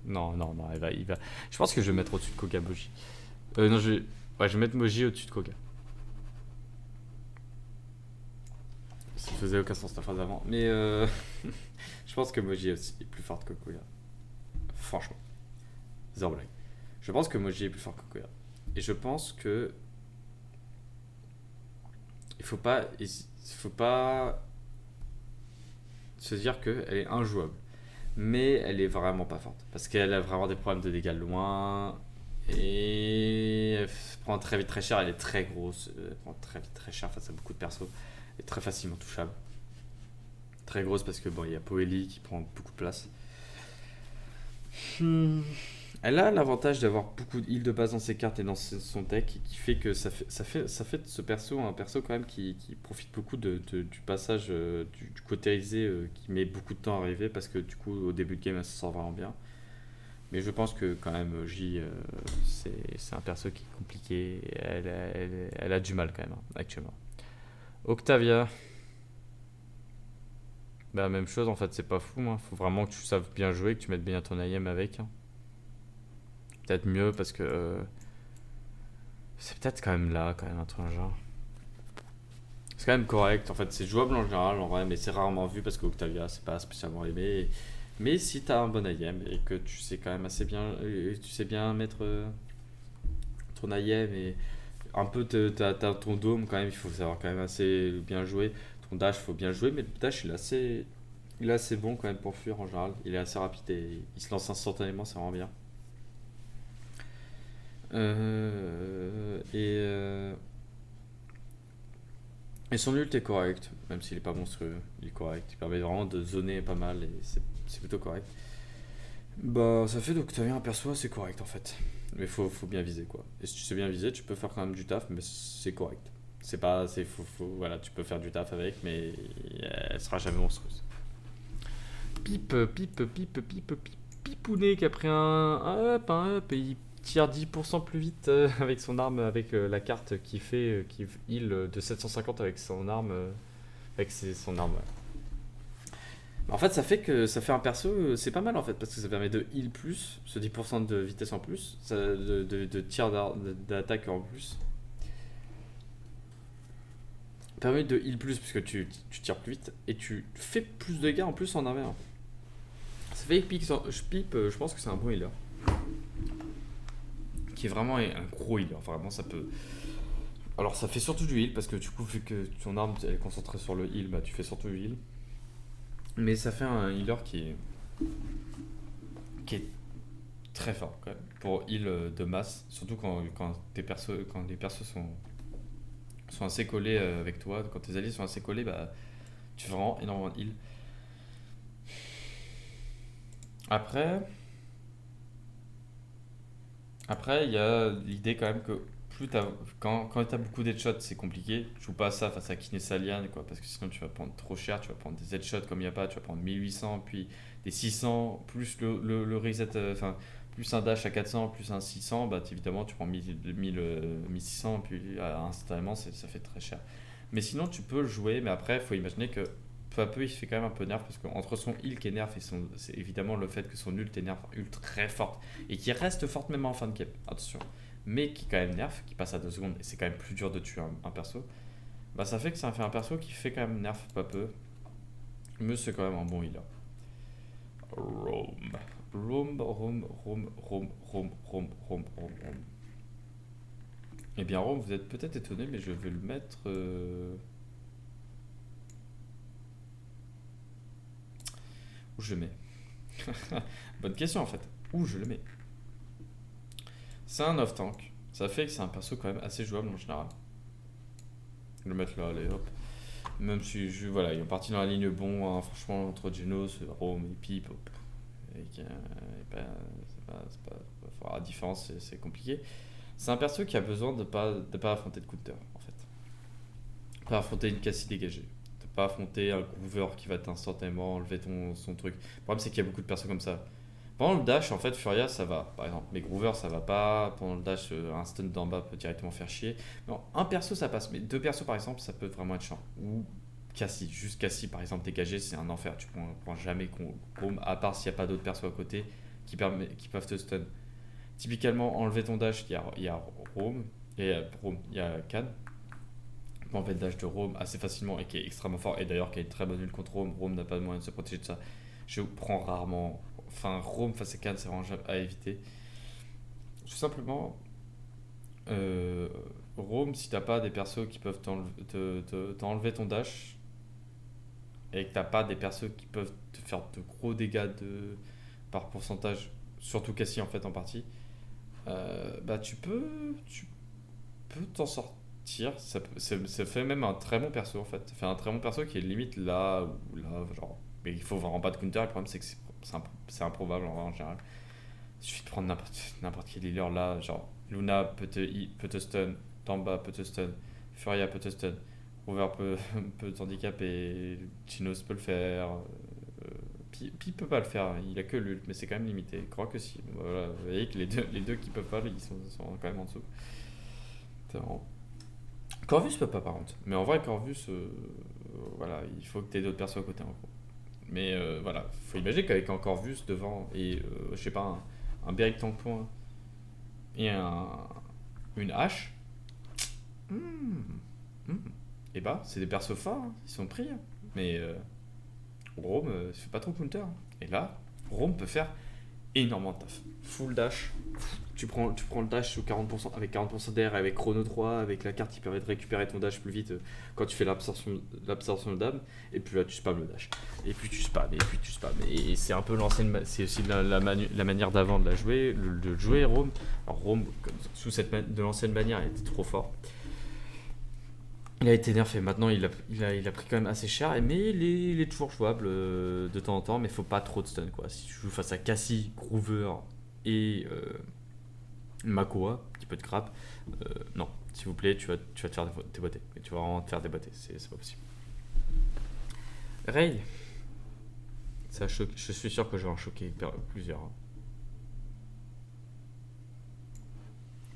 non, il va. Je pense que je vais mettre au-dessus de Koga Moji. Non, je vais mettre Moji au-dessus de Koga. faisait aucun sens la phrase avant. Mais je pense que Moji aussi est plus forte que Kuya. Franchement. Zéro blague. Je pense que Moji est plus fort que Kuya. Et je pense que il faut pas se dire qu'elle est injouable. Mais elle est vraiment pas forte. Parce qu'elle a vraiment des problèmes de dégâts loin. Et elle prend très vite très cher. Elle est très grosse. Elle prend très vite très cher face à beaucoup de persos. Elle est très facilement touchable. Très grosse parce que bon, il y a Poeli qui prend beaucoup de place. Hmm. Elle a l'avantage d'avoir beaucoup de heal de base dans ses cartes et dans son deck qui fait que ça fait de ce perso un perso quand même qui profite beaucoup du passage du côté risé qui met beaucoup de temps à arriver parce que du coup au début de game elle se sort vraiment bien. Mais je pense que quand même J c'est un perso qui est compliqué. Elle a du mal quand même actuellement. Octavia, bah même chose en fait, c'est pas fou. Faut vraiment que tu saves bien jouer, que tu mettes bien ton IM avec. Peut-être mieux parce que c'est peut-être quand même là, quand même un truc genre. C'est quand même correct, en fait, c'est jouable en général, en vrai, mais c'est rarement vu parce que Octavia, c'est pas spécialement aimé. Mais si t'as un bon IM et que tu sais quand même assez bien, tu sais bien mettre ton IM et un peu t'as ton dôme quand même, il faut savoir quand même assez bien jouer. Ton dash, il faut bien jouer, mais le dash, il est assez bon quand même pour fuir en général. Il est assez rapide et il se lance instantanément, c'est vraiment bien. Euh, et, euh, et son ult est correct, même s'il est pas monstrueux, il est correct. Il permet vraiment de zoner pas mal et c'est plutôt correct. Bah, ça fait donc que t'avais un perso assez correct en fait. Mais faut bien viser quoi. Et si tu sais bien viser, tu peux faire quand même du taf, mais c'est correct. C'est pas, c'est voilà, tu peux faire du taf avec, mais elle sera jamais monstrueuse. Pipounet qui a pris un up, et il tire 10% plus vite avec son arme, avec la carte qui heal de 750 avec son arme, son arme. Ouais. En fait, ça fait un perso, c'est pas mal en fait, parce que ça permet de heal plus, ce 10% de vitesse en plus, de tir d'attaque en plus. Permet de heal plus, puisque tu tires plus vite, et tu fais plus de dégâts en plus en armée. Ça fait pipe, je pense que c'est un bon healer. Qui est vraiment un gros healer. Enfin, vraiment, ça peut. Alors, ça fait surtout du heal, parce que du coup, vu que ton arme elle est concentrée sur le heal, bah tu fais surtout du heal. Mais ça fait un healer qui est très fort quand même pour heal de masse, surtout quand les persos sont assez collés avec toi, quand tes alliés sont assez collés, bah tu fais vraiment énormément de heal. Après, il y a l'idée quand même que quand t'as beaucoup d'headshots, c'est compliqué. Tu joues pas ça face à Kinesalian, quoi, parce que sinon tu vas prendre trop cher. Tu vas prendre des headshots comme il n'y a pas, tu vas prendre 1800, puis des 600, plus le reset, enfin, plus un dash à 400, plus un 600, bah évidemment tu prends 1600, puis instantanément ça fait très cher. Mais sinon tu peux le jouer, mais après il faut imaginer que peu à peu il se fait quand même un peu nerf, parce qu'entre son heal qui est nerf et c'est évidemment le fait que son ult est nerf, ult très forte, et qui reste forte même en fin de cap, attention, mais qui quand même nerf, qui passe à 2 secondes, et c'est quand même plus dur de tuer un perso, bah ça fait que ça fait un perso qui fait quand même nerf pas peu, mais c'est quand même un bon healer. Rome. Rome, Rome, Rome, Rome, Rome, Rome, Rome, Rome, Rome. Eh bien Rome, vous êtes peut-être étonné, mais je vais le mettre... Où je le mets? Bonne question en fait. Où je le mets? C'est un off-tank. Ça fait que c'est un perso quand même assez jouable en général. Je vais le mettre là, allez hop. Même si, voilà, il est parti dans la ligne bon, hein, franchement, entre Genos, Rome et Pipe. La différence, c'est compliqué. C'est un perso qui a besoin de pas affronter de counter, en fait. Pas affronter une Cassie dégagée. De pas affronter un Groover qui va t'instantanément enlever son truc. Le problème, c'est qu'il y a beaucoup de persos comme ça. Pendant le dash, en fait, Furia ça va, par exemple. Mais Groover ça va pas. Pendant le dash, un stun d'en bas peut directement faire chier. Non, un perso ça passe, mais deux persos par exemple, ça peut vraiment être chiant. Ou Cassie, juste Cassie par exemple, dégagé, c'est un enfer. Tu prends jamais Chrome, à part s'il n'y a pas d'autres persos à côté qui peuvent te stun. Typiquement, enlever ton dash, il y a Rome, il y a Khan. en fait dash de Rome assez facilement et qui est extrêmement fort et d'ailleurs qui a une très bonne ult contre Rome. Rome n'a pas de moyen de se protéger de ça. Je prends rarement. Enfin, Rome face à Cannes, c'est vraiment à éviter. Tout simplement, euh, Rome, si t'as pas des persos qui peuvent t'enlever ton dash et que t'as pas des persos qui peuvent te faire de gros dégâts par pourcentage, surtout Cassie en fait en partie, bah tu peux t'en sortir. Ça fait même un très bon perso en fait. Ça fait un très bon perso qui est limite là ou là, genre. Mais il faut vraiment pas de counter. Le problème c'est que c'est improbable en général. Il suffit de prendre n'importe quel healer là, genre Luna peut te stun, Tamba peut te stun, Furia peut te stun, Rover peut t'handicaper, Chinos peut le faire, Pi peut pas le faire, il a que l'ult, mais c'est quand même limité. Je crois que si. Voilà, vous voyez que les deux qui peuvent pas, sont quand même en dessous. C'est marrant. Corvus peut pas par contre. Mais en vrai, Corvus, voilà, il faut que tu aies d'autres persos à côté en gros. Mais voilà, faut imaginer qu'avec un Corvus devant et je sais pas, un Beric tank point et une hache, hmm, et bah c'est des persos forts, hein, ils sont pris. Hein. Mais Rome, fait pas trop counter. Hein. Et là, Rome peut faire énormément de taf. Full dash. Tu prends le dash sous 40%, avec 40% d'air, avec Chrono 3, avec la carte qui permet de récupérer ton dash plus vite quand tu fais l'absorption de dame, et puis là tu spams le dash. Et puis tu spams, et puis tu spams. Et c'est un peu l'ancienne. C'est aussi la manière d'avant de la jouer, de jouer Rome. Alors Rome, sous de l'ancienne manière, il était trop fort. Il a été nerfé, maintenant il a pris quand même assez cher, mais il est toujours jouable de temps en temps, mais faut pas trop de stun quoi. Si tu joues face à Cassie, Groover et Makoa, qui peut te grab, non, s'il vous plaît, tu vas te faire déboîter. Mais tu vas vraiment te faire déboîter, c'est pas possible. Ray, je suis sûr que je vais en choquer plusieurs. Hein.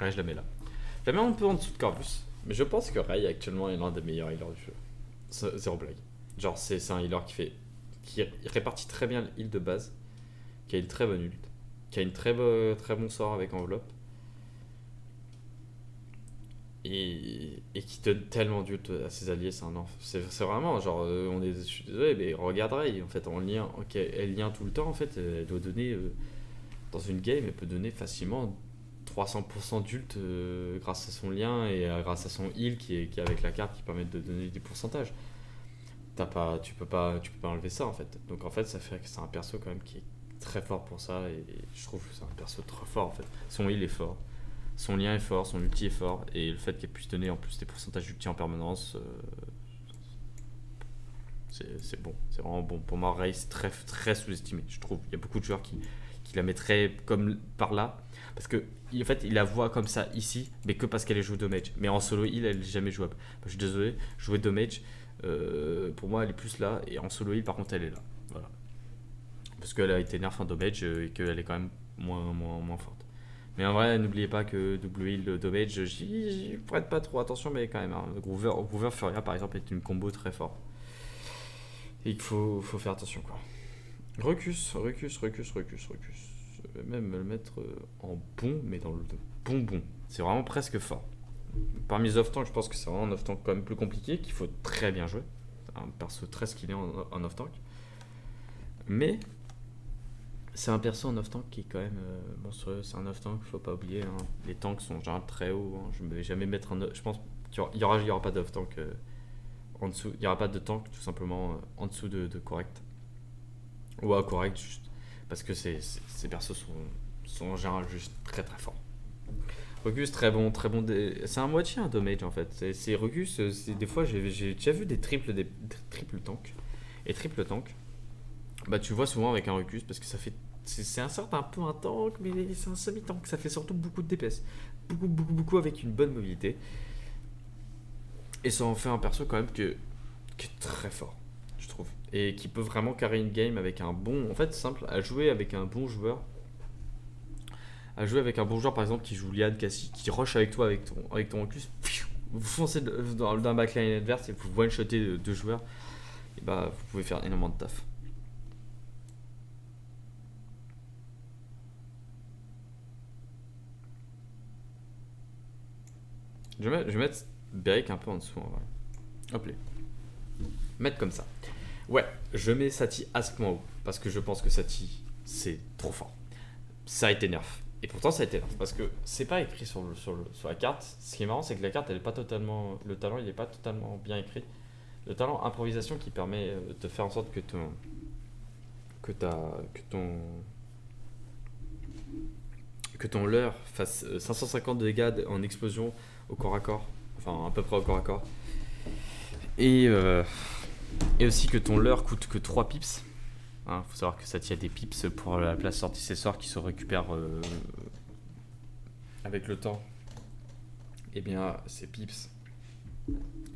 Ouais, je la mets là. Je la mets un peu en dessous de Corvus, mais je pense que Ray actuellement est l'un des meilleurs healers du jeu. Zéro blague. Genre, c'est un healer qui répartit très bien le heal de base, qui a une très bonne ult, qui a une très bon sort avec enveloppe, et qui donne tellement d'ult à ses alliés, c'est un enfer. C'est vraiment genre, je suis désolé, mais regarde Ray, en fait, en lien, ok, elle lien tout le temps, en fait, elle doit donner, dans une game, elle peut donner facilement 300% d'ult grâce à son lien et grâce à son heal qui est avec la carte qui permet de donner des pourcentages. Tu peux pas enlever ça en fait. Donc en fait, ça fait que c'est un perso quand même qui est très fort pour ça et je trouve que c'est un perso très fort en fait. Son heal est fort, son lien est fort, son ulti est fort et le fait qu'elle puisse donner en plus des pourcentages d'ulti en permanence, c'est bon, c'est vraiment bon. Pour moi, Ray c'est très, très sous-estimé, je trouve. Il y a beaucoup de joueurs qui la mettraient comme par là parce que en fait, il la voit comme ça ici, mais que parce qu'elle est jouée damage. Mais en solo heal, elle est jamais jouable. Je suis désolé, jouer damage, pour moi, elle est plus là. Et en solo heal, par contre, elle est là. Voilà. Parce qu'elle a été nerf en damage et qu'elle est quand même moins forte. Mais en vrai, n'oubliez pas que double heal damage, j'y prête pas trop attention, mais quand même. Hein, Groover Furia, par exemple, est une combo très forte. Et il faut faire attention, quoi. Recus. Je vais même le mettre en bon, mais dans le bonbon. C'est vraiment presque fort. Parmi les off-tank, je pense que c'est vraiment un off-tank quand même plus compliqué, qu'il faut très bien jouer. Un perso très skillé en off-tank. Mais c'est un perso en off-tank qui est quand même monstrueux. C'est un off-tank, faut pas oublier. Hein. Les tanks sont en général très hauts. Hein. Je ne vais jamais mettre un. Je pense qu'il y aura pas d'off-tank en dessous. Il n'y aura pas de tank tout simplement en dessous de correct. Ou à correct, juste. Parce que ces persos sont en général juste très très forts. Recus très bon, très bon. C'est un moitié un damage en fait. C'est Recus, des fois j'ai déjà vu des triples tanks. Et triple tank, bah tu vois souvent avec un Recus parce que ça fait. C'est un certain un peu un tank, mais c'est un semi-tank. Ça fait surtout beaucoup de DPS. Beaucoup avec une bonne mobilité. Et ça en fait un perso quand même qui est très fort, je trouve. Et qui peut vraiment carry une game avec un bon. En fait, simple, à jouer avec un bon joueur. À jouer avec un bon joueur par exemple qui joue Liane, Cassie, qui rush avec toi avec ton Recus. Vous foncez dans un backline adverse et vous one-shotez deux joueurs. Et bah, vous pouvez faire énormément de taf. Je vais mettre Beric un peu en dessous en vrai. Hop là. Mettre comme ça. Ouais, je mets Sati à ce point haut. Parce que je pense que Sati, c'est trop fort. Ça a été nerf. Et pourtant, ça a été nerf. Parce que c'est pas écrit sur la carte. Ce qui est marrant, c'est que la carte, elle est pas totalement. Le talent, il est pas totalement bien écrit. Le talent improvisation qui permet de faire en sorte que ton. Que ton. Que ton leurre fasse 550 de dégâts en explosion au corps à corps. Enfin, à peu près au corps à corps. Et, euh, et aussi que ton leurre coûte que 3 pips. Hein, faut savoir que ça tient des pips pour la place sortie ses sorts qui se récupèrent avec le temps. Et bien, ces pips,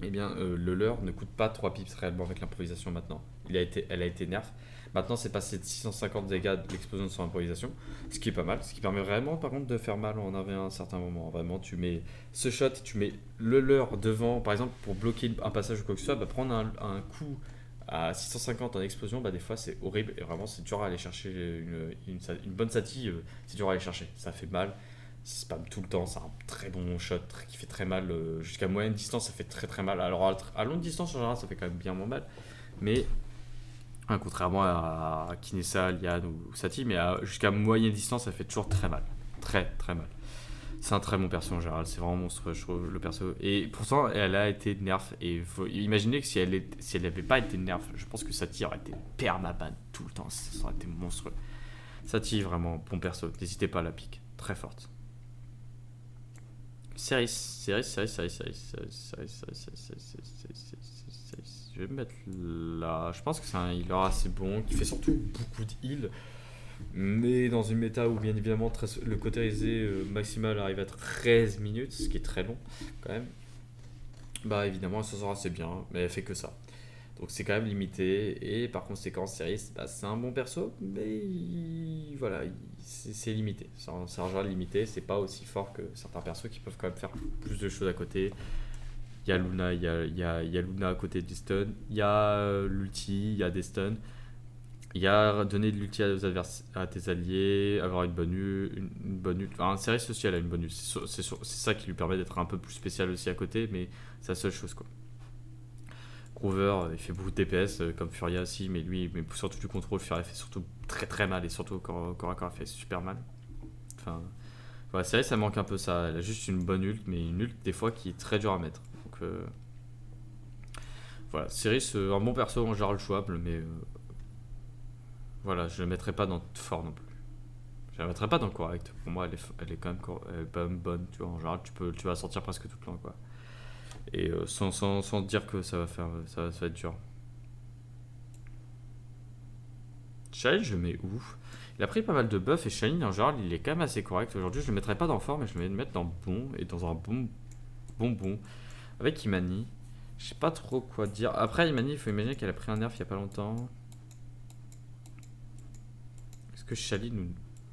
le leurre ne coûte pas 3 pips réellement avec l'improvisation maintenant. Elle a été nerf. Maintenant, c'est passé de 650 dégâts de l'explosion de son improvisation, ce qui est pas mal. Ce qui permet vraiment, par contre, de faire mal en avait un certain moment. Vraiment, tu mets ce shot, tu mets le leurre devant, par exemple, pour bloquer un passage ou quoi que ce soit, bah, prendre un coup à 650 en explosion, bah, des fois, c'est horrible. Et vraiment, c'est dur à aller chercher une bonne sati, c'est dur à aller chercher. Ça fait mal. Ça spam tout le temps, c'est un très bon shot qui fait très mal. Jusqu'à moyenne distance, ça fait très très mal. Alors à longue distance, en général, ça fait quand même bien moins mal. Mais contrairement à Kinessa, Liane ou Sati, mais jusqu'à moyenne distance, ça fait toujours très mal. Très très mal. C'est un très bon perso en général, c'est vraiment monstrueux, je trouve, le perso. Et pourtant, elle a été nerf. Et faut imaginer que si elle n'avait pas été nerf, je pense que Sati aurait été permaban tout le temps. Ça aurait été monstrueux. Sati, vraiment, bon perso. N'hésitez pas à la pique. Très forte. Ceris. Je vais me mettre là. Je pense que c'est un healer assez bon, qui fait surtout beaucoup de heal. Mais dans une méta où, bien évidemment, le cautérisé maximal arrive à 13 minutes, ce qui est très long quand même, bah évidemment, elle s'en sort assez bien, mais elle fait que ça. Donc c'est quand même limité. Et par conséquent, Ceris, bah, c'est un bon perso, mais voilà, c'est limité. C'est un genre limité, c'est pas aussi fort que certains persos qui peuvent quand même faire plus de choses à côté. Il y a Luna, il y a Luna à côté du stun, il y a l'ulti, il y a des stuns. Il y a donner de l'ulti à tes alliés, avoir une bonne ult. Enfin, Ceres aussi, elle a une bonne ult. C'est ça qui lui permet d'être un peu plus spécial aussi à côté, mais c'est la seule chose quoi. Groover, il fait beaucoup de DPS comme Furia aussi, mais lui, mais surtout du contrôle, Furia fait surtout très très mal et surtout au corps à corps, elle fait super mal. Enfin, voilà, Ceres, ça manque un peu ça. Elle a juste une bonne ult, mais une ult des fois qui est très dur à mettre. Donc voilà, Ceres, un bon perso en général jouable, mais voilà, je ne le mettrai pas dans fort non plus. Je la mettrai pas dans correct. Pour moi, elle est quand même, elle est quand même bonne. Tu vois, en général, tu vas sortir presque tout le temps, quoi. Et sans dire que ça va être dur. Shine, je mets où? Il a pris pas mal de buffs et Shine, en général, il est quand même assez correct. Aujourd'hui, je le mettrai pas dans fort, mais je vais le mettre dans bon et dans un bon. Avec Imani, je sais pas trop quoi dire. Après, Imani, il faut imaginer qu'elle a pris un nerf il y a pas longtemps. Est-ce que Shaline ou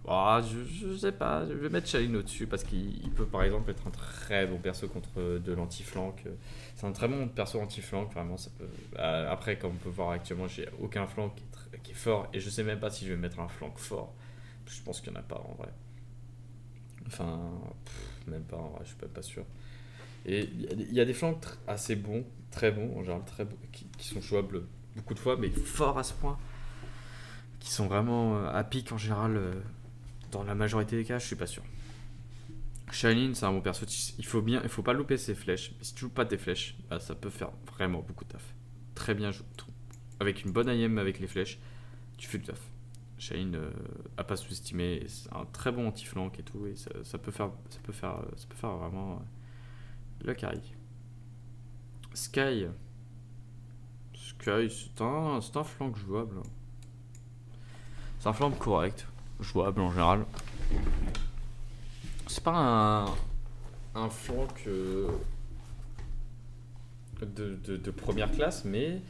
ah, je sais pas, je vais mettre Shaline au-dessus parce qu'il peut par exemple être un très bon perso contre de l'anti-flank. C'est un très bon perso anti-flank, vraiment. Ça peut... Après, comme on peut voir actuellement, j'ai aucun flank qui est fort et je sais même pas si je vais mettre un flank fort. Je pense qu'il n'y en a pas en vrai. Enfin, même pas en vrai, je suis pas sûr. Et il y a des flanks assez bons, très bons en général, très bons, qui sont jouables beaucoup de fois, mais forts à ce point, qui sont vraiment à pic en général. Dans la majorité des cas, je suis pas sûr. Shailene, c'est un bon perso. Il faut pas louper ses flèches. Mais si tu loupes pas tes flèches, bah, ça peut faire vraiment beaucoup de taf. Très bien joué. Avec une bonne IM avec les flèches, tu fais du taf. Shailene a pas sous-estimé. C'est un très bon anti-flank et tout. Et ça peut faire vraiment le carry. Sky. Sky, c'est un flank jouable. C'est un flank correct. Jouable en général. C'est pas un flank de première classe, mais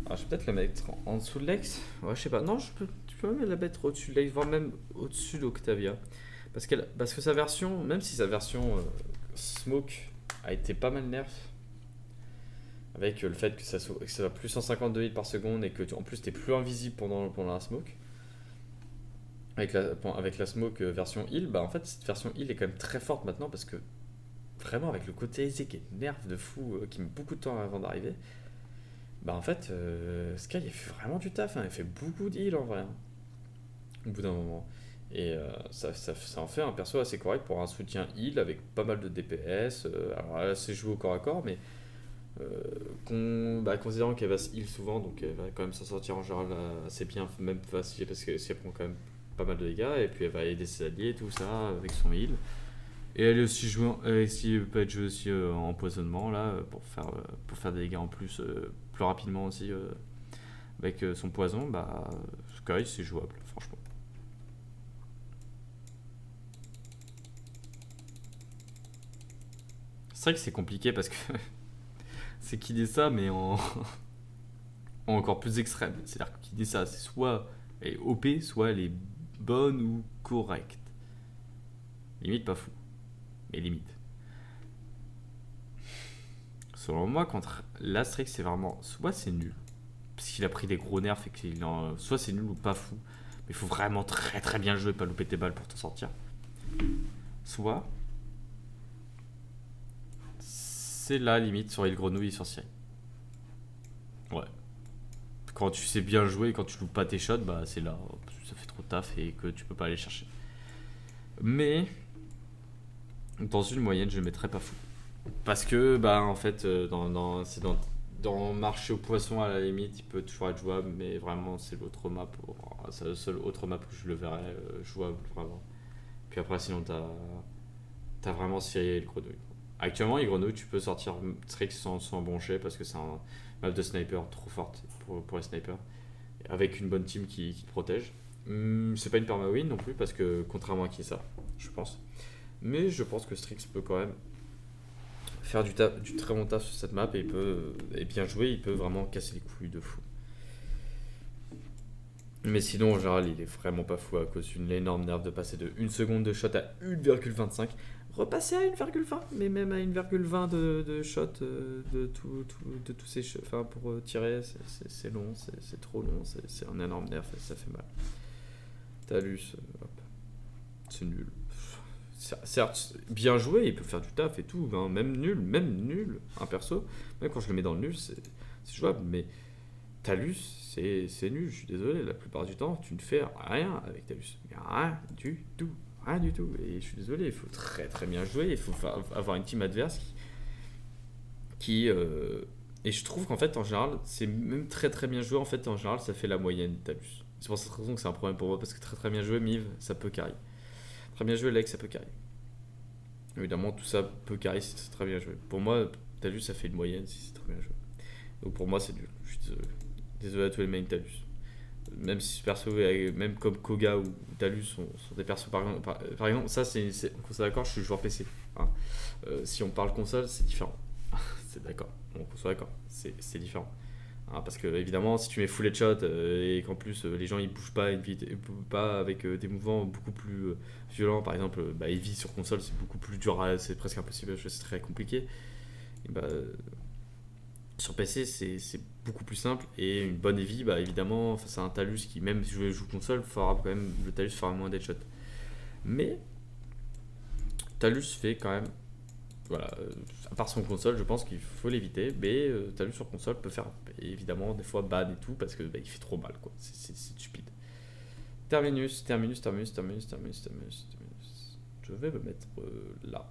je vais peut-être la mettre en dessous de Lex. Ouais, je sais pas. Non, tu peux même la mettre au-dessus de Lex, voire même au-dessus d'Octavia. Parce que sa version, même si sa version Smoke a été pas mal nerf, avec le fait que ça va plus 152 hits par seconde et que en plus t'es plus invisible pendant la Smoke. Avec la smoke version heal, bah en fait cette version heal est quand même très forte maintenant parce que vraiment avec le côté aisé qui énerve de fou, qui met beaucoup de temps avant d'arriver, bah en fait, Sky il fait vraiment du taf, hein, il fait beaucoup d'heal en vrai, hein, au bout d'un moment. Et ça en fait un perso assez correct pour un soutien heal avec pas mal de DPS. Alors là, c'est joué au corps à corps, mais considérant qu'elle va se heal souvent, donc elle va quand même s'en sortir en général assez bien, même facile parce que si elle prend quand même pas mal de dégâts, et puis elle va aider ses alliés, tout ça, avec son heal. Et elle est aussi jouée, peut être jouée aussi en empoisonnement là, pour faire des dégâts en plus, plus rapidement aussi avec son poison. Bah, Sky c'est jouable, franchement. C'est vrai que c'est compliqué parce que c'est qu'il dit ça, mais en encore plus extrême. C'est-à-dire qu'il dit ça, c'est soit elle est OP, soit elle est bonne ou correcte. Limite pas fou, mais limite. Selon moi, contre l'Astrix, c'est vraiment soit c'est nul, parce qu'il a pris des gros nerfs et soit c'est nul ou pas fou, mais il faut vraiment très très bien jouer, pas louper tes balles pour t'en sortir. Soit c'est la limite sur il grenouille et sur Cyril. Ouais. Quand tu sais bien jouer, quand tu loupes pas tes shots, bah c'est là, ça fait trop de taf et que tu peux pas aller chercher. Mais dans une moyenne, je mettrais pas fou. Parce que, bah, en fait, dans marché au poisson, à la limite, il peut toujours être jouable, mais vraiment, c'est l'autre map. C'est le seul autre map où je le verrais jouable, vraiment. Puis après, sinon, t'as vraiment Cyril et le grenouille. Actuellement, les grenouilles, tu peux sortir Strix sans broncher parce que c'est un map de sniper trop forte pour les snipers. Avec une bonne team qui te protège. C'est pas une perma-win non plus, parce que contrairement à qui ça, je pense. Mais je pense que Strix peut quand même faire du très bon taf sur cette map et bien jouer, il peut vraiment casser les couilles de fou. Mais sinon, en général, il est vraiment pas fou à cause d'une énorme nerf de passer de 1 seconde de shot à 1,25. Repasser à 1,20, mais même à 1,20 de shot de tous ces shots, enfin pour tirer, c'est long, c'est trop long, c'est un énorme nerf et ça fait mal. Talus, hop, c'est nul. Certes, bien joué, il peut faire du taf et tout, hein, même nul, un perso, même quand je le mets dans le nul, c'est jouable, mais Talus, c'est nul, je suis désolé, la plupart du temps, tu ne fais rien avec Talus. Rien du tout, rien du tout. Et je suis désolé, il faut très très bien jouer, il faut avoir une team adverse et je trouve qu'en fait, en général, c'est même très très bien joué, en fait, en général, ça fait la moyenne Talus. C'est pour cette raison que c'est un problème pour moi, parce que très très bien joué Miv, ça peut carry. Très bien joué Lex, ça peut carry. Évidemment, tout ça peut carry si c'est très bien joué. Pour moi, Talus, ça fait une moyenne si c'est très bien joué. Donc pour moi, c'est nul. Je suis désolé. Désolé à tous les main Talus. Même si ce perso, même comme Koga ou Talus sont des persos par exemple, ça on soit d'accord, je suis joueur PC. Hein. Si on parle console, c'est différent. C'est d'accord, on soit d'accord, c'est différent. Hein, parce que évidemment, si tu mets full headshot et qu'en plus les gens ils bougent pas, ils bougent pas avec des mouvements beaucoup plus violents, par exemple, Eevee sur console c'est beaucoup plus dur, c'est presque impossible, c'est très compliqué. Et sur PC c'est beaucoup plus simple et une bonne Eevee, évidemment, face à un Talus qui, même si je joue console, le Talus fera moins d'headshot. Mais Talus fait quand même, voilà, à part son console, je pense qu'il faut l'éviter, mais Talus sur console peut faire évidemment des fois ban et tout parce que il fait trop mal, quoi. C'est stupide. Terminus. Je vais me mettre là.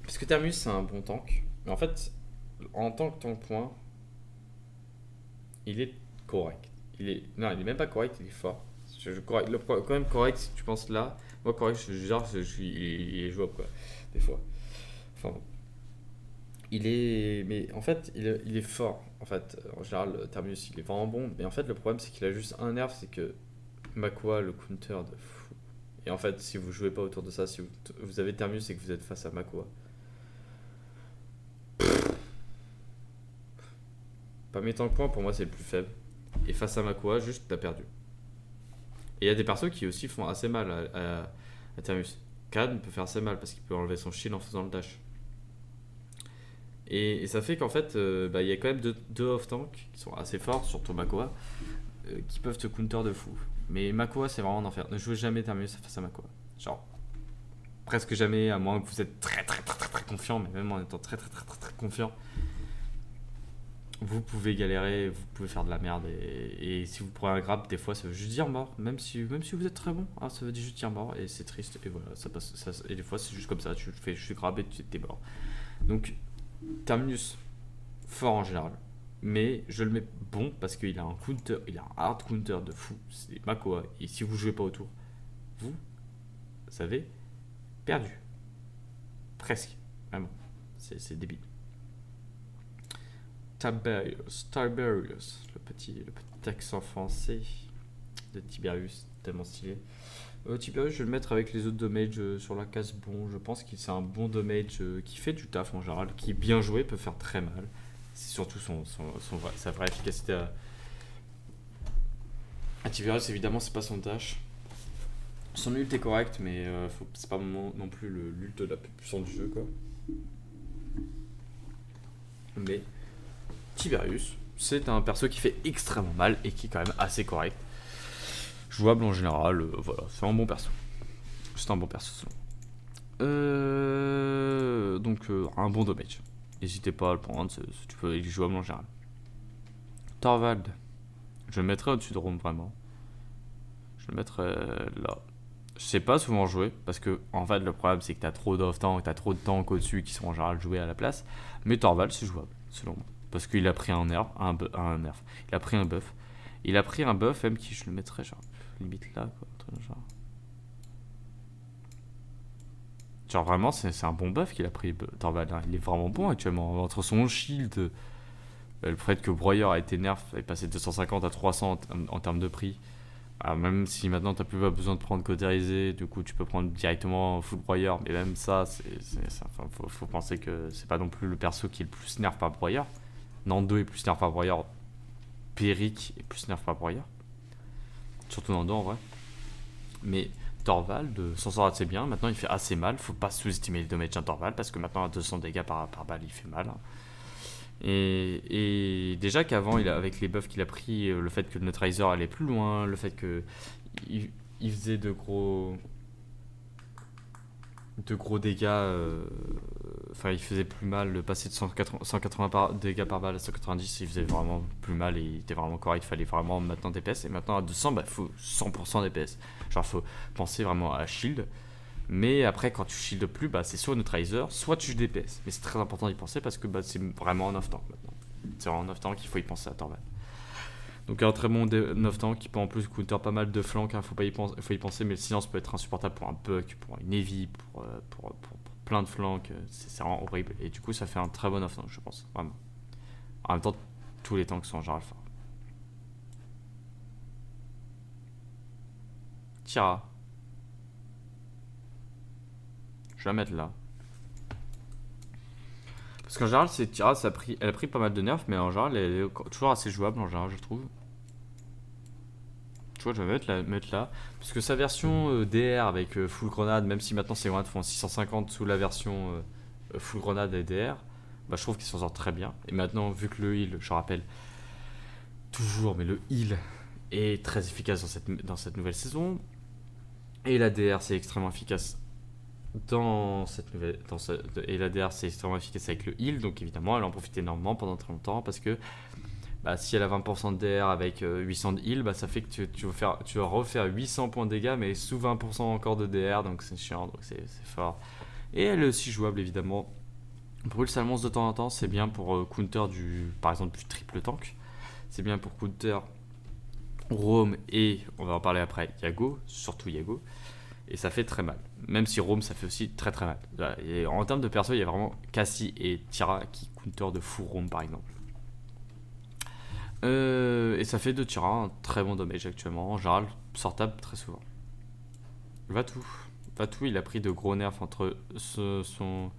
Parce que Terminus c'est un bon tank, mais en fait, en tant que tank point, il est correct. Non, il est même pas correct, il est fort. Quand même correct, si tu penses là, moi correct, il est jouable quoi, des fois. Enfin bon. Mais en fait, il est fort. En fait, en général, Terminus, il est vraiment bon. Mais en fait, le problème, c'est qu'il a juste un nerf, c'est que Makua le counter de fou. Et en fait, si vous jouez pas autour de ça, si vous avez Terminus et que vous êtes face à Makua, pas mettant le point, pour moi, c'est le plus faible. Et face à Makua, juste, t'as perdu. Et il y a des persos qui aussi font assez mal à Terminus. Khan peut faire assez mal parce qu'il peut enlever son shield en faisant le dash. Et ça fait qu'en fait, il y a quand même deux off-tank qui sont assez forts, surtout Makua, qui peuvent te counter de fou. Mais Makua, c'est vraiment d'enfer. Ne jouez jamais Terminus face à Makua. Genre, presque jamais, à moins que vous êtes très très très très très confiant, mais même en étant très très très très très confiant, vous pouvez galérer, vous pouvez faire de la merde et si vous prenez un grab, des fois ça veut juste dire mort, même si vous êtes très bon, hein, ça veut juste dire mort et c'est triste et voilà, ça passe, et des fois c'est juste comme ça, tu fais je suis grab et tu es mort. Donc Terminus, fort en général, mais je le mets bon parce qu'il a un counter, il a un hard counter de fou, c'est Makoa et si vous jouez pas autour, vous avez perdu, presque, vraiment, c'est débile. Tiberius, le petit accent français de Tiberius, tellement stylé. Tiberius, je vais le mettre avec les autres domages sur la case bon. Je pense que c'est un bon damage qui fait du taf en général, qui bien joué peut faire très mal. C'est surtout sa vraie efficacité à Tiberius, évidemment, c'est pas son dash. Son ult est correct, mais c'est pas non plus l'ult la plus puissante du jeu, quoi. Mais Tiberius, c'est un perso qui fait extrêmement mal et qui est quand même assez correct. Jouable en général, voilà, c'est un bon perso. C'est un bon perso selon. Donc un bon damage. N'hésitez pas à le prendre, tu peux, il est jouable en général. Torvald, je le mettrai au-dessus de Rome vraiment. Je le mettrai là. Je sais pas souvent jouer parce que en fait le problème c'est que t'as trop d'off-tank, t'as trop de tanks au-dessus qui sont en général joués à la place. Mais Torvald c'est jouable selon moi. Parce qu'il a pris un nerf, il a pris un buff. Il a pris un buff même qui je le mettrais genre limite là quoi. Genre vraiment c'est un bon buff qu'il a pris Torvald, hein. Il est vraiment bon actuellement. Entre son shield, le fait que Broyer a été nerf, est passé de 250 à 300 en termes de prix. Alors même si maintenant t'as plus besoin de prendre cautérisé, du coup tu peux prendre directement full Broyer, mais même ça, enfin, faut penser que c'est pas non plus le perso qui est le plus nerf par Broyer. Nando est plus nerf par Broyer, Peric est plus nerf par Broyer. Surtout Nando en vrai. Mais Torvald s'en sort assez bien, maintenant il fait assez mal, faut pas sous-estimer les dommages d'un Torvald parce que maintenant à 200 dégâts par balle il fait mal. Et déjà qu'avant, avec les buffs qu'il a pris, le fait que le neutralizer allait plus loin, le fait que il faisait de gros dégâts, enfin il faisait plus mal, le passer de 180 dégâts par balle à 190, il faisait vraiment plus mal et il était vraiment correct, il fallait vraiment maintenant DPS, et maintenant à 200, bah faut 100% DPS. Genre faut penser vraiment à shield. Mais après, quand tu shield plus, bah, c'est soit neutralizer, soit tu DPS. Mais c'est très important d'y penser parce que bah, c'est vraiment un off-tank maintenant. C'est vraiment un off-tank qu'il faut y penser à Torvald. Donc un très bon off-tank qui peut en plus counter pas mal de flancs, hein, faut y penser, mais le silence peut être insupportable pour un Puck, pour une Eevee, pour plein de flancs, c'est vraiment horrible. Et du coup, ça fait un très bon off-tank, je pense, vraiment. En même temps, tous les tanks sont en général forts. Tira. Je vais la mettre là. Parce qu'en général, cette Tira, elle a pris pas mal de nerfs, mais en général, elle est toujours assez jouable, en général, je trouve. Tu vois, je vais mettre là. Parce que sa version DR avec full grenade, même si maintenant ses grenades font 650 sous la version full grenade et DR, bah, je trouve qu'il s'en sort très bien. Et maintenant, vu que le heal, je rappelle, toujours, mais le heal est très efficace dans cette nouvelle saison. Et la DR, c'est extrêmement efficace et la DR c'est extrêmement efficace avec le heal, donc évidemment elle en profite énormément pendant très longtemps parce que bah, si elle a 20% de DR avec 800 de heal, bah, ça fait que tu vas refaire 800 points de dégâts mais sous 20% encore de DR, donc c'est chiant, donc c'est fort. Et elle est aussi jouable évidemment. Brûle sa monstre de temps en temps, c'est bien pour counter par exemple du triple tank, c'est bien pour counter Roam et on va en parler après Yago, surtout Yago. Et ça fait très mal. Même si Rome, ça fait aussi très très mal. Et en termes de perso, il y a vraiment Cassie et Tira qui counter de fou Rome par exemple. Et ça fait de Tira un très bon damage actuellement. En général, sortable très souvent. Vatou, il a pris de gros nerfs entre son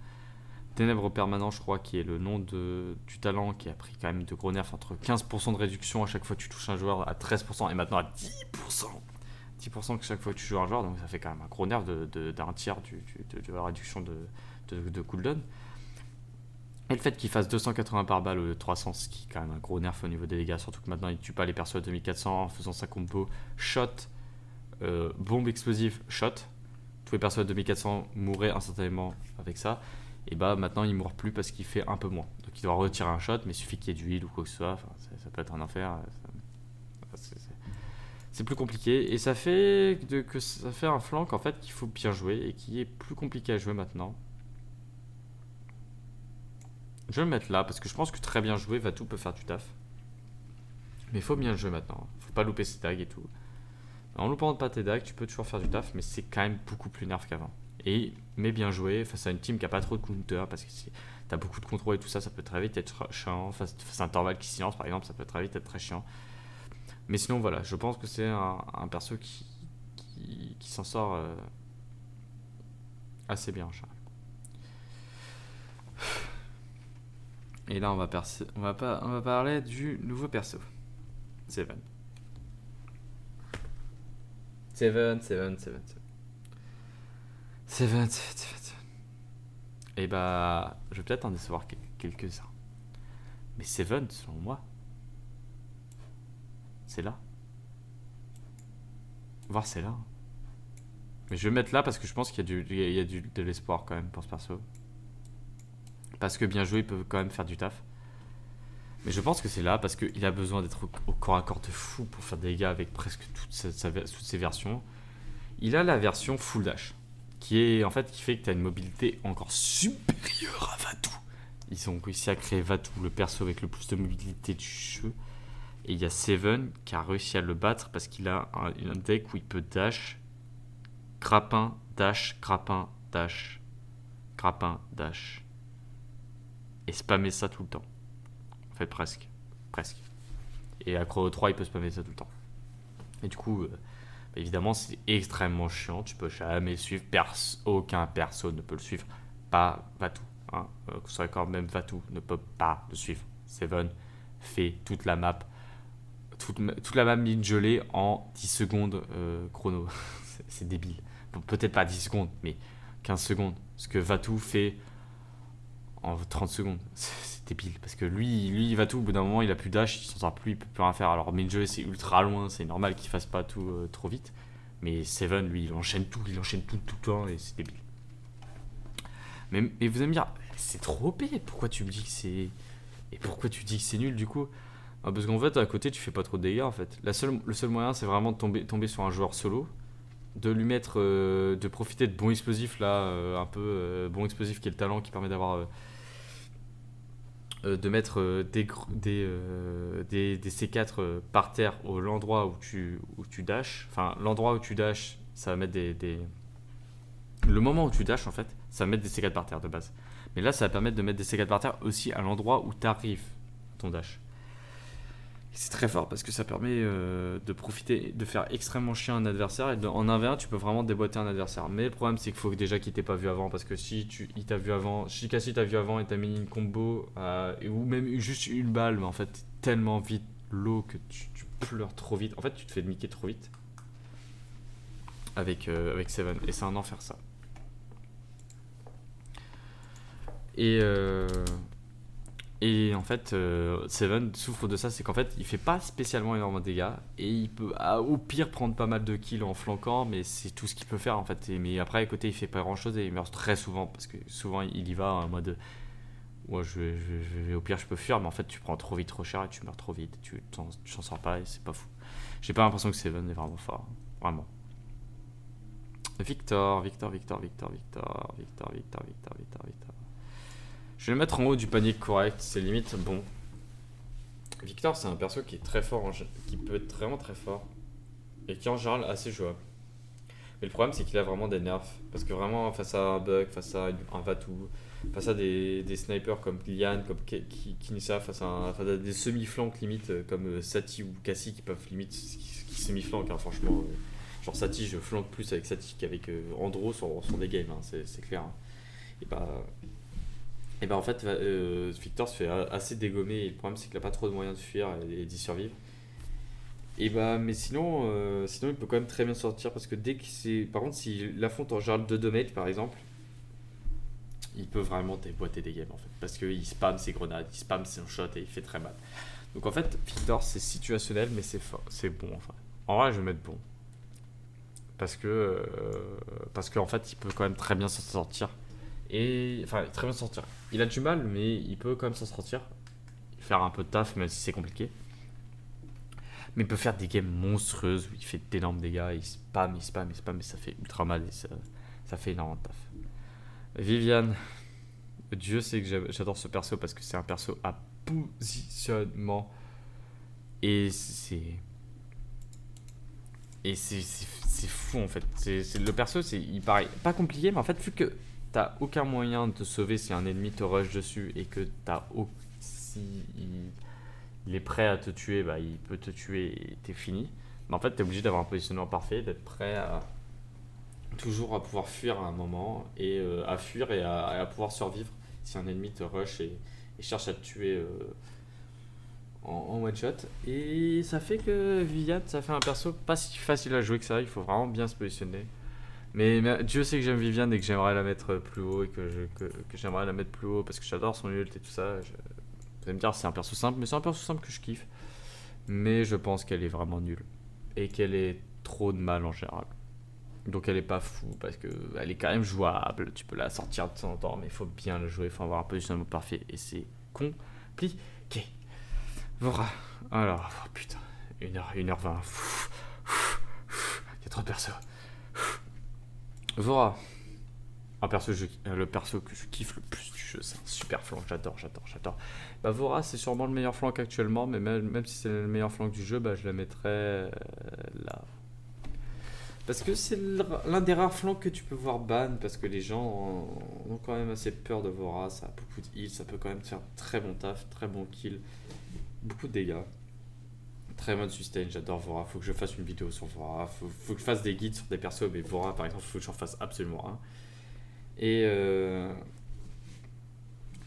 Ténèbres permanent, je crois, qui est le nom du talent, qui a pris quand même de gros nerfs entre 15% de réduction à chaque fois que tu touches un joueur, à 13% et maintenant à 10%. 10% que chaque fois que tu joues un joueur, donc ça fait quand même un gros nerf d'un tiers de la réduction de cooldown. Et le fait qu'il fasse 280 par balle au lieu de 300, ce qui est quand même un gros nerf au niveau des dégâts, surtout que maintenant il tue pas les persos à 2400 en faisant sa combo shot, bombe explosive, shot, tous les persos à 2400 mouraient instantanément avec ça. Et bah maintenant il mourra plus parce qu'il fait un peu moins. Donc il doit retirer un shot, mais il suffit qu'il y ait du heal ou quoi que ce soit. Enfin, ça peut être un enfer. C'est plus compliqué. Et ça fait que ça fait un flank en fait qu'il faut bien jouer et qui est plus compliqué à jouer maintenant. Je vais le mettre là parce que je pense que très bien joué, Vatou peut faire du taf. Mais il faut bien le jouer maintenant. Faut pas louper ses dagues et tout. En loupant pas tes dagues, tu peux toujours faire du taf, mais c'est quand même beaucoup plus nerf qu'avant. Mais bien joué face à une team qui a pas trop de counter, parce que si t'as beaucoup de contrôle et tout ça, ça peut très vite être chiant. Face à un Torvald qui silence par exemple, ça peut très vite être très chiant. Mais sinon voilà, je pense que c'est un perso qui s'en sort assez bien en général. Et là on va parler du nouveau perso. Seven. Et bah, je vais peut-être en décevoir quelques-uns. Mais Seven, selon moi, c'est là. Voir c'est là. Mais je vais le mettre là parce que je pense qu'il y a de l'espoir quand même pour ce perso. Parce que bien joué, il peut quand même faire du taf. Mais je pense que c'est là parce qu'il a besoin d'être au corps à corps de fou pour faire des dégâts avec presque toutes ses versions. Il a la version full dash qui fait que tu as une mobilité encore supérieure à Vatou. Ils ont réussi à créer Vatou, le perso avec le plus de mobilité du jeu. Et il y a Seven qui a réussi à le battre parce qu'il a un deck où il peut dash, grappin, dash, grappin, dash, grappin, dash. Et spammer ça tout le temps. En fait, presque. Et à Chrono 3, il peut spammer ça tout le temps. Et du coup, évidemment, c'est extrêmement chiant. Tu peux jamais suivre. Aucun perso ne peut le suivre. Pas Vatou. Hein. Sur l'accord, même Vatou ne peut pas le suivre. Seven fait toute la map. Toute la map mine gelée en 10 secondes chrono. C'est débile. Bon, peut-être pas 10 secondes, mais 15 secondes. Ce que Vatou fait en 30 secondes. C'est débile. Parce que lui Vatou, au bout d'un moment, il a plus dash, il s'en sort plus, il peut plus rien faire. Alors, mine gelée, c'est ultra loin, c'est normal qu'il fasse pas tout trop vite. Mais Seven, lui, il enchaîne tout le temps et c'est débile. Mais vous allez me dire, c'est trop OP, pourquoi tu me dis que c'est. Et pourquoi tu dis que c'est nul du coup? Parce qu'en fait, à côté, tu fais pas trop de dégâts en fait. Le seul moyen, c'est vraiment de tomber sur un joueur solo, de lui mettre. De profiter de bons explosifs là, un peu bon explosif qui est le talent qui permet d'avoir. De mettre des C4 par terre au l'endroit où tu dashes. Enfin, l'endroit où tu dashes, ça va mettre le moment où tu dashes en fait, ça va mettre des C4 par terre de base. Mais là, ça va permettre de mettre des C4 par terre aussi à l'endroit où tu arrives ton dash. Et c'est très fort parce que ça permet de profiter, de faire extrêmement chier un adversaire. Et en 1v1, tu peux vraiment déboîter un adversaire. Mais le problème, c'est qu'il faut déjà qu'il t'ait pas vu avant. Parce que si il t'a vu avant, si Cassie t'a vu avant et t'a mis une combo, ou même juste une balle, mais en fait, t'es tellement vite low que tu pleures trop vite. En fait, tu te fais miquer trop vite avec Seven. Et c'est un enfer ça. Et en fait, Seven souffre de ça, c'est qu'en fait, il fait pas spécialement énormément de dégâts et il peut au pire prendre pas mal de kills en flanquant, mais c'est tout ce qu'il peut faire en fait. Mais après, à côté, il fait pas grand chose et il meurt très souvent parce que souvent il y va en mode ouais, au pire, je peux fuir, mais en fait, tu prends trop vite, trop cher et tu meurs trop vite. Tu t'en sors pas et c'est pas fou. J'ai pas l'impression que Seven est vraiment fort, vraiment. Victor. Je vais le mettre en haut du panier correct, c'est limite bon. Victor, c'est un perso qui est très fort, qui peut être vraiment très fort et qui est en général assez jouable. Mais le problème, c'est qu'il a vraiment des nerfs. Parce que vraiment, face à un Bug, face à un Vatou, face à des snipers comme Lian, comme Kinisa, face à des semi-flancs limite comme Sati ou Cassie qui peuvent limite qui semi-flanquent, hein, franchement. Genre Sati, je flanque plus avec Sati qu'avec Andro sur des games, hein, c'est clair. Hein. Et bah en fait, Victor se fait assez dégommer et le problème c'est qu'il a pas trop de moyens de fuir et d'y survivre. Et bah, mais sinon il peut quand même très bien sortir parce que dès que c'est. Par contre, s'il affronte en général 2 damage par exemple, il peut vraiment déboîter des games en fait. Parce qu'il spam ses grenades, il spam ses shots et il fait très mal. Donc en fait, Victor c'est situationnel mais c'est fort, c'est bon enfin. En vrai, je vais mettre bon. parce que en fait, il peut quand même très bien s'en sortir. Et enfin, très bien s'en sortir. Il a du mal, mais il peut quand même s'en sortir. Faire un peu de taf, même si c'est compliqué. Mais il peut faire des games monstrueuses où il fait d'énormes dégâts, il spam, il spam, il spam, et ça fait ultra mal et ça fait énormément de taf. Viviane, Dieu sait que j'adore ce perso parce que c'est un perso à positionnement. Et c'est. C'est fou en fait. Le perso, il paraît pas compliqué, mais en fait, vu que t'as aucun moyen de te sauver si un ennemi te rush dessus et que si il est prêt à te tuer, bah, il peut te tuer et t'es fini. Mais en fait, t'es obligé d'avoir un positionnement parfait, d'être prêt à toujours à pouvoir fuir à un moment et à fuir et à pouvoir survivre si un ennemi te rush et cherche à te tuer en one shot. Et ça fait que Viviane, ça fait un perso pas si facile à jouer que ça, il faut vraiment bien se positionner. Mais Dieu sait que j'aime Viviane et que j'aimerais la mettre plus haut et que j'aimerais la mettre plus haut parce que j'adore son ult et tout ça. Vous allez me dire c'est un perso simple, mais c'est un perso simple que je kiffe. Mais je pense qu'elle est vraiment nulle et qu'elle est trop de mal en général. Donc elle est pas fou parce que elle est quand même jouable. Tu peux la sortir de temps en temps, mais il faut bien la jouer, il faut avoir un positionnement parfait et c'est compliqué. Vora. Alors, oh putain, 1h20. Il y a trop de persos. Vora. Le perso que je kiffe le plus du jeu, c'est un super flank, j'adore. Bah Vora, c'est sûrement le meilleur flank actuellement, mais même si c'est le meilleur flank du jeu, bah je la mettrais là. Parce que c'est l'un des rares flanks que tu peux voir ban, parce que les gens ont quand même assez peur de Vora, ça a beaucoup de heal, ça peut quand même faire très bon taf, très bon kill, beaucoup de dégâts. Très bonne sustain, j'adore Vora, faut que je fasse une vidéo sur Vora, faut que je fasse des guides sur des persos, mais Vora par exemple, faut que j'en fasse absolument un. Et,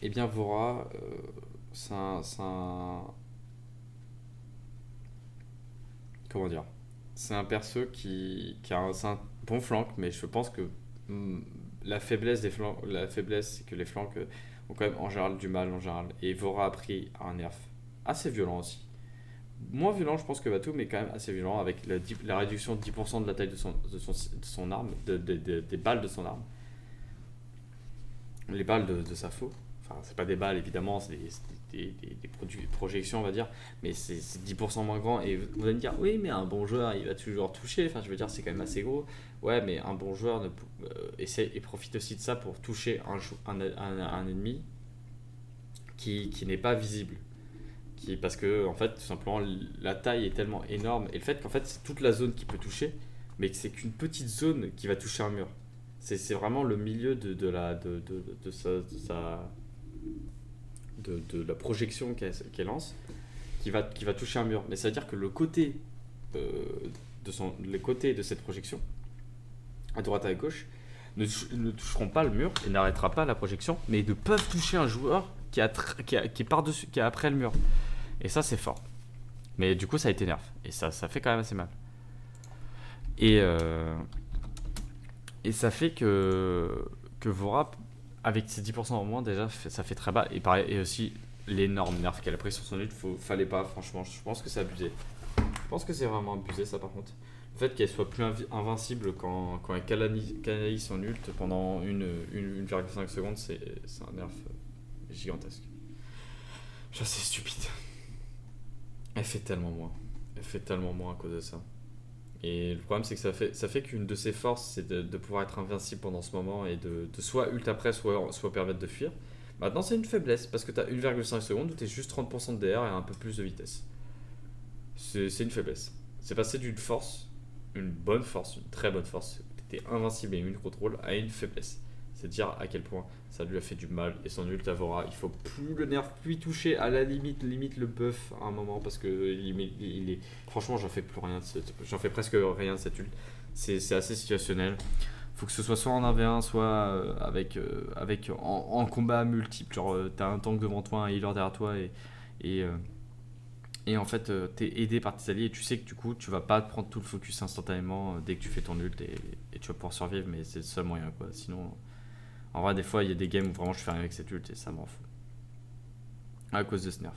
et bien Vora, c'est un. Comment dire? C'est un perso qui a c'est un bon flank, mais je pense que la faiblesse c'est que les flanks ont quand même en général du mal en général. Et Vora a pris un nerf assez violent aussi. Moins violent, je pense que Batou, mais quand même assez violent avec la réduction de 10% de la taille de son arme, des balles de son arme. Les balles de sa faux. Enfin, c'est pas des balles évidemment, c'est des projections, on va dire, mais c'est 10% moins grand. Et vous allez me dire, oui, mais un bon joueur il va toujours toucher, enfin, je veux dire, c'est quand même assez gros. Ouais, mais un bon joueur essaie et profite aussi de ça pour toucher un ennemi qui n'est pas visible. Parce que, en fait, tout simplement, la taille est tellement énorme et le fait qu'en fait, c'est toute la zone qui peut toucher, mais que c'est qu'une petite zone qui va toucher un mur. C'est vraiment le milieu de la projection qu'elle lance qui va toucher un mur. Mais ça veut dire que euh, les côtés de cette projection, à droite et à gauche, ne toucheront pas le mur et n'arrêtera pas la projection, mais ils peuvent toucher un joueur qui est par-dessus, qui est après le mur. Et ça, c'est fort. Mais du coup, ça a été nerf. Et ça fait quand même assez mal. Et, et ça fait que Vora, avec ses 10% en moins, déjà, ça fait très bas. Et, pareil, et aussi, l'énorme nerf qu'elle a pris sur son ult, fallait pas, franchement. Je pense que c'est abusé. Je pense que c'est vraiment abusé, ça, par contre. Le fait qu'elle soit plus invincible quand elle canalise son ult pendant 1,5 secondes, c'est un nerf gigantesque. Ça, c'est stupide. Elle fait tellement moins. Elle fait tellement moins à cause de ça. Et le problème, c'est que ça fait qu'une de ses forces, c'est de pouvoir être invincible pendant ce moment et de soit ult après, soit permettre de fuir. Maintenant, c'est une faiblesse parce que tu as 1,5 secondes où tu es juste 30% de DR et un peu plus de vitesse. C'est une faiblesse. C'est passé d'une force, une bonne force, une très bonne force, tu étais invincible et une contrôle, à une faiblesse. C'est dire à quel point ça lui a fait du mal. Et son ult Avora, il faut plus le nerf, plus y toucher, à la limite le buff à un moment parce que il est. Franchement, j'en fais plus rien, j'en fais presque rien de cette ult. C'est assez situationnel. Faut que ce soit en 1v1, soit en combat multiple. Genre, t'as un tank devant toi, un healer derrière toi et, euh, et en fait, t'es aidé par tes alliés et tu sais que du coup, tu vas pas te prendre tout le focus instantanément dès que tu fais ton ult et tu vas pouvoir survivre, mais c'est le seul moyen quoi. Sinon. En vrai, des fois, il y a des games où vraiment je fais rien avec cette ult et ça m'en fout. À cause de ce nerf.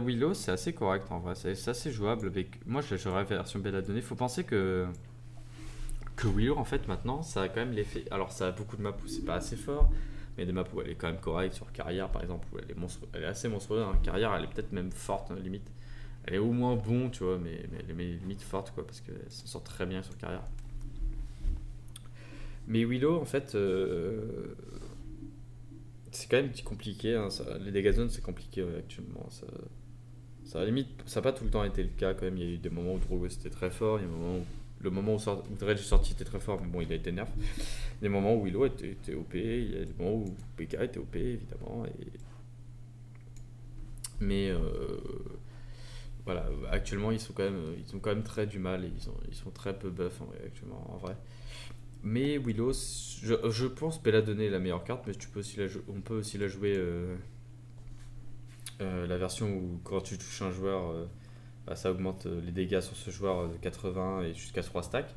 Willow, c'est assez correct en vrai. C'est assez jouable. Moi, j'aurais la version belladonnée. Faut penser que que Willow, en fait, maintenant, ça a quand même l'effet. Alors, ça a beaucoup de maps où c'est pas assez fort, mais il y a des maps où elle est quand même correcte, sur carrière par exemple, où elle est assez monstrueuse. Hein. Carrière, elle est peut-être même forte, hein, limite. Elle est au moins bon, tu vois, mais elle est limite forte, quoi, parce qu'elle s'en sort très bien sur carrière. Mais Willow, en fait, c'est quand même compliqué. Hein, les dégâts de zone, c'est compliqué actuellement. Ça, à la limite, ça n'a pas tout le temps été le cas quand même. Il y a eu des moments où Drogo c'était très fort, il y a des moments où le moment où Dredge est sorti était très fort, mais bon, il a été nerf. Des moments où Willow était OP, il y a des moments où PK était OP, évidemment. Mais voilà, actuellement, ils ont quand même très du mal et ils sont très peu buff actuellement, en vrai. Mais Willow, je pense Belladonna est la meilleure carte, mais on peut aussi la jouer la version où quand tu touches un joueur, bah, ça augmente les dégâts sur ce joueur de 80 et jusqu'à 3 stacks.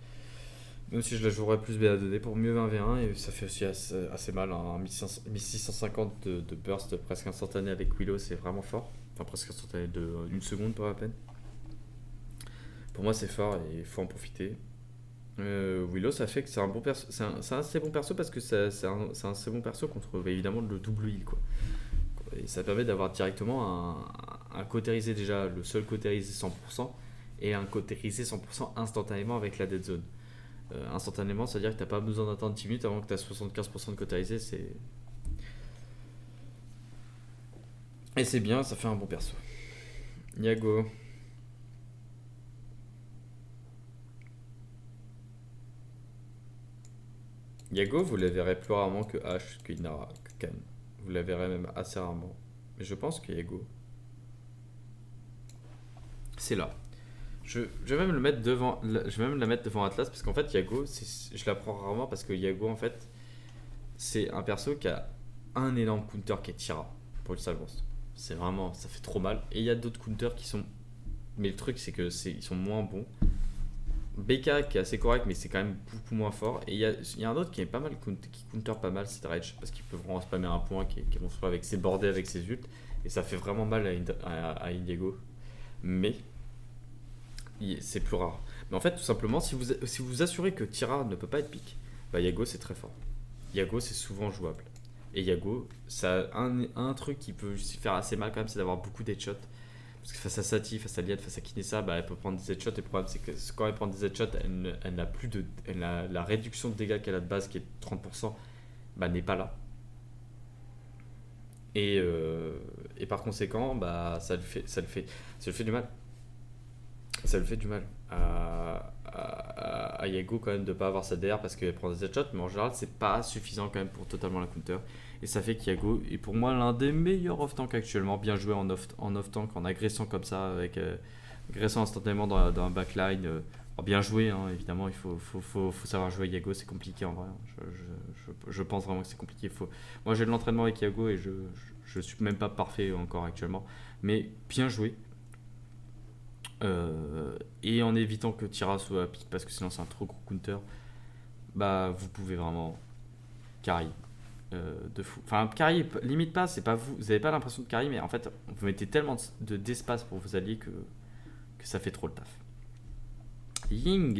Même si je la jouerais plus BA2D pour mieux 1v1 et ça fait aussi assez mal. Hein. 1650 de burst presque instantané avec Willow, c'est vraiment fort. Enfin, presque instantané de 1 seconde pour la peine. Pour moi, c'est fort et il faut en profiter. Willow, ça fait que c'est un bon perso. C'est un assez bon perso parce que c'est un assez bon perso contre bah, évidemment le double heal. Quoi. Et ça permet d'avoir directement un cautérisé déjà, le seul cautérisé 100% et un cautérisé 100% instantanément avec la dead zone. Instantanément, c'est-à-dire que t'as pas besoin d'attendre 10 minutes avant que tu as 75% de cautérisé. Et c'est bien, ça fait un bon perso. Yago. Yago, vous la verrez plus rarement que H, que Inara, que Khan. Vous la verrez même assez rarement. Mais je pense que Yago, c'est là. Je vais même le mettre devant, je vais même la mettre devant Atlas parce qu'en fait Yago, je la prends rarement parce que Yago en fait, c'est un perso qui a un énorme counter qui est Tira pour le sale monstre. C'est vraiment, ça fait trop mal. Et il y a d'autres counters qui sont, mais le truc c'est que ils sont moins bons. BK qui est assez correct mais c'est quand même beaucoup moins fort. Et il y a un autre qui est pas mal, qui counter pas mal, c'est Dredge parce qu'il peut vraiment spammer un point qui est monstrueux avec ses bordées, avec ses ults. Et ça fait vraiment mal à Indigo. Mais c'est plus rare. Mais en fait, tout simplement, si vous assurez que Tira ne peut pas être pick, bah Yago c'est très fort. Yago c'est souvent jouable. Et Yago, ça a un truc qui peut faire assez mal quand même, c'est d'avoir beaucoup d'headshots. Parce que face à Sati, face à Liad, face à Kinessa, bah, elle peut prendre des headshots. Et le problème, c'est que quand elle prend des headshots, elle n'a plus de. La réduction de dégâts qu'elle a de base, qui est de 30%, bah, n'est pas là. Et par conséquent, bah, ça lui fait du mal. Ça lui fait du mal à Yago quand même de pas avoir sa DR parce qu'elle prend des headshots, mais en général c'est pas suffisant quand même pour totalement la counter. Et ça fait qu'Yago est pour moi l'un des meilleurs off-tank actuellement, bien joué en off-tank, en agressant comme ça, avec agressant instantanément dans un backline. Bien joué, hein, évidemment, faut savoir jouer Yago, c'est compliqué en vrai. Je pense vraiment que c'est compliqué. Moi j'ai de l'entraînement avec Yago et je suis même pas parfait encore actuellement, mais bien joué. Et en évitant que Tira soit à pique parce que sinon c'est un trop gros counter, bah vous pouvez vraiment carry de fou. Enfin, carry limite pas, c'est pas vous avez pas l'impression de carry, mais en fait vous mettez tellement d'espace pour vos alliés que ça fait trop le taf. Ying,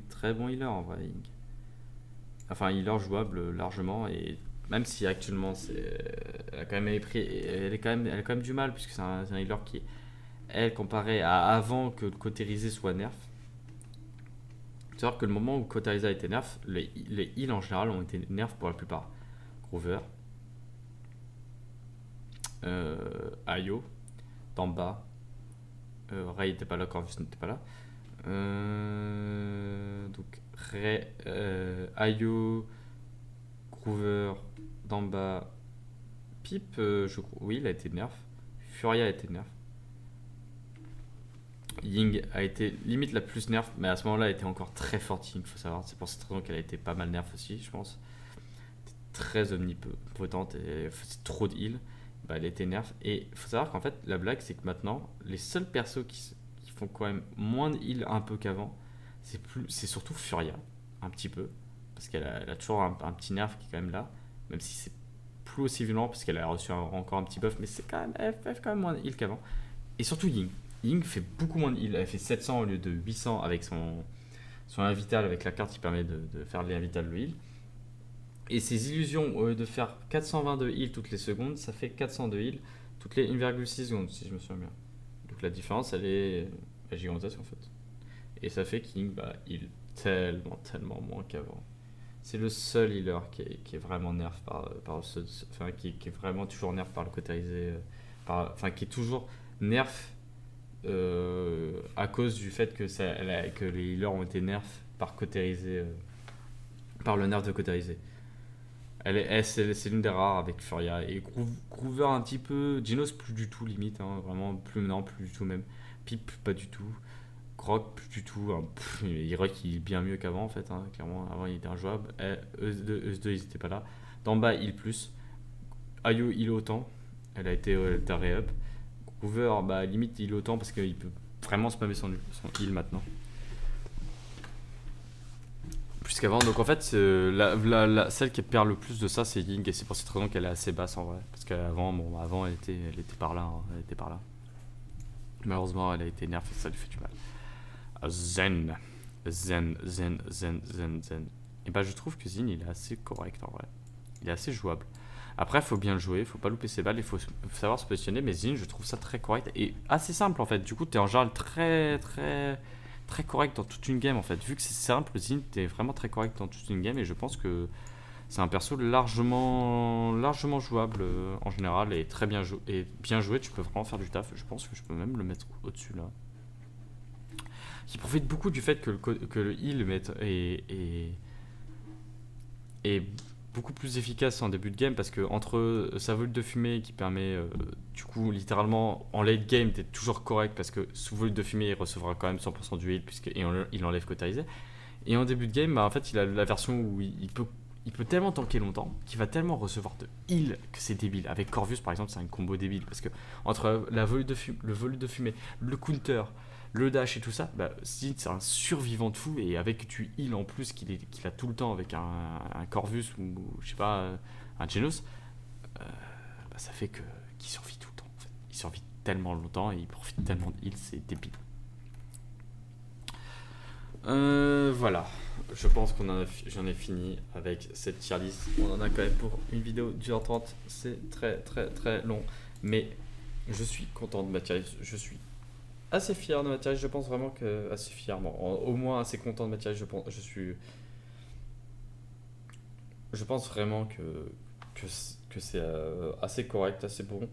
très bon healer en vrai, Ying. Enfin, healer jouable largement et même si actuellement elle a quand même elle a quand même du mal puisque c'est un healer qui est elle comparée à avant que le Cauterizé soit nerf. Il faut savoir que le moment où Cauterizé a été nerf, les heals en général ont été nerf pour la plupart. Groover, Ayo, Tamba, Ray n'était pas là, Corvus n'était pas là. Donc Ray, Ayo, Groover, Damba, Pip, je crois. Oui, il a été nerf. Furia a été nerf. Ying a été limite la plus nerf, mais à ce moment-là, elle était encore très forte, Ying, faut savoir. C'est pour cette raison qu'elle a été pas mal nerf aussi, je pense. Elle était très omnipotente et faisait trop de heal. Bah, elle était nerf. Et il faut savoir qu'en fait, la blague, c'est que maintenant, les seuls persos qui font quand même moins de heal un peu qu'avant, c'est surtout Furia, un petit peu. Parce elle a toujours un petit nerf qui est quand même là, même si c'est plus aussi violent, parce qu'elle a reçu encore un petit buff, mais c'est quand même, elle fait quand même moins de heal qu'avant. Et surtout Ying. Ying fait beaucoup moins de heal. Elle fait 700 au lieu de 800 avec son invital avec la carte qui permet de faire l'invital de heal. Et ses illusions, au lieu de faire 420 de heal toutes les secondes, ça fait 400 de heal toutes les 1,6 secondes, si je me souviens bien. Donc la différence, elle est gigantesque en fait. Et ça fait qu'il heal tellement moins qu'avant. C'est le seul healer qui est vraiment nerf enfin, qui est vraiment toujours nerf par le cautérisé. Enfin, qui est toujours nerf à cause du fait que les healers ont été nerfs par cautérisé. Par le nerf de cautérisé. C'est l'une des rares avec Furia. Et Groover un petit peu. Genos plus du tout limite. Hein, vraiment plus du tout même. Pip pas du tout. Grok plus du tout. Hein, Heroic il est bien mieux qu'avant en fait. Hein, clairement avant il était injouable. Eux2 ils étaient pas là. D'en-bas il plus. Ayo il autant. Elle a été re-up. Groover limite il autant parce qu'il peut vraiment spammer son heal maintenant. Plus qu'avant. Donc en fait, celle qui perd le plus de ça, c'est Ying. Et c'est pour cette raison qu'elle est assez basse en vrai. Parce qu'avant, elle était par là. Hein, elle était par là. Malheureusement, elle a été nerf et ça lui fait du mal. Zen. Et je trouve que Zen, il est assez correct en vrai. Il est assez jouable. Après, il faut bien le jouer, il faut pas louper ses balles, il faut savoir se positionner. Mais Zen, je trouve ça très correct et assez simple en fait. Du coup, t'es en général très correct dans toute une game en fait. Vu que c'est simple, Zin est vraiment très correct dans toute une game et je pense que c'est un perso largement jouable en général et très bien joué. Tu peux vraiment faire du taf. Je pense que je peux même le mettre au-dessus là. Qui profite beaucoup du fait que le heal est beaucoup plus efficace en début de game parce que entre sa volute de fumée qui permet du coup littéralement en late game t'es toujours correct parce que sous volute de fumée il recevra quand même 100% du heal il enlève cautérisé et en début de game en fait il a la version où il peut tellement tanker longtemps qu'il va tellement recevoir de heal que c'est débile. Avec Corvus par exemple c'est un combo débile parce que entre le volute de fumée, le counter, le dash et tout ça, Sid c'est un survivant de fou et avec du heal en plus qu'il a tout le temps avec un Corvus ou je sais pas un Genos, ça fait qu'il survit tout le temps en fait. Il survit tellement longtemps et il profite tellement de heal, c'est débile. Voilà, je pense j'en ai fini avec cette tier list. On en a quand même pour une vidéo d'1h30, c'est très long, mais je suis content de ma tier list, je suis assez fier de ma tier list, je pense vraiment que assez fier, au moins assez content de ma tier list, je pense vraiment que c'est assez correct, assez bon.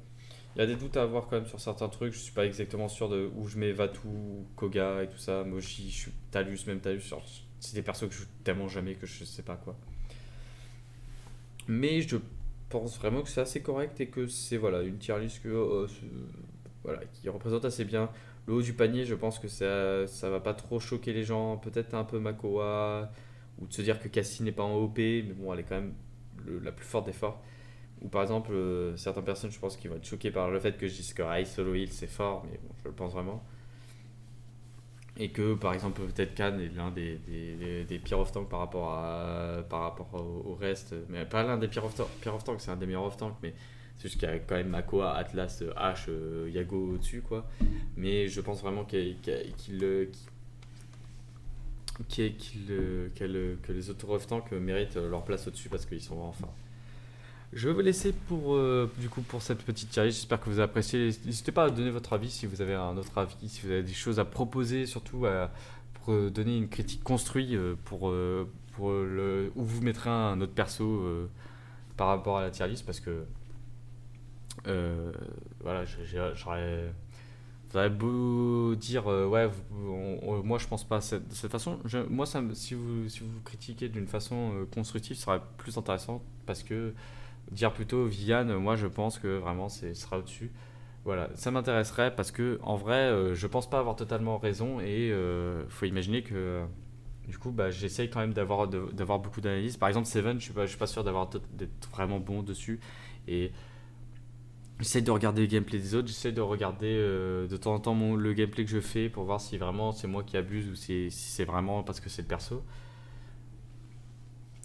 Il y a des doutes à avoir quand même sur certains trucs. Je suis pas exactement sûr de où je mets Vatu, Koga et tout ça. Moshi, je suis Talus, même Talus. C'est des persos que je joue tellement jamais que je sais pas quoi. Mais je pense vraiment que c'est assez correct et que c'est voilà, une tier list qui représente assez bien. Le haut du panier, je pense que ça va pas trop choquer les gens. Peut-être un peu Makoa ou de se dire que Cassie n'est pas en OP, mais bon, elle est quand même la plus forte des forts. Ou par exemple, certaines personnes, je pense, qui vont être choquées par le fait que je dise que Ice Solo Heal c'est fort, mais bon, je le pense vraiment. Et que par exemple, peut-être Khan est l'un des pires off-tank par rapport au reste. Mais pas l'un des pires off-tank, c'est un des meilleurs off-tank, mais c'est juste qu'il y a quand même Makoa, Atlas, H, Yago au-dessus, quoi. Mais je pense vraiment que les autres off-tank méritent leur place au-dessus parce qu'ils sont vraiment forts. Je vais vous laisser pour cette petite tier list. J'espère que vous avez apprécié. N'hésitez pas à donner votre avis si vous avez un autre avis, si vous avez des choses à proposer, surtout pour donner une critique construite où vous mettrez un autre perso par rapport à la tier list parce que voilà, j'aurais beau dire moi je pense pas de cette façon. Moi si vous critiquez d'une façon constructive, ça serait plus intéressant parce que dire plutôt Viviane, moi je pense que vraiment ce sera au-dessus. Voilà, ça m'intéresserait parce que en vrai, je pense pas avoir totalement raison et faut imaginer que du coup, j'essaye quand même d'avoir beaucoup d'analyses. Par exemple, Seven, je suis pas sûr d'être vraiment bon dessus et j'essaye de regarder le gameplay des autres. J'essaye de regarder de temps en temps le gameplay que je fais pour voir si vraiment c'est moi qui abuse ou si c'est vraiment parce que c'est le perso.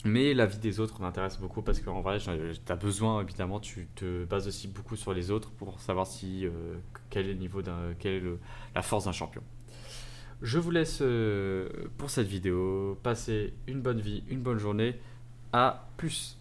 Mais la vie des autres m'intéresse beaucoup parce qu'en vrai, tu as besoin, évidemment, tu te bases aussi beaucoup sur les autres pour savoir quel est le niveau la force d'un champion. Je vous laisse pour cette vidéo. Passez une bonne vie, une bonne journée. À plus.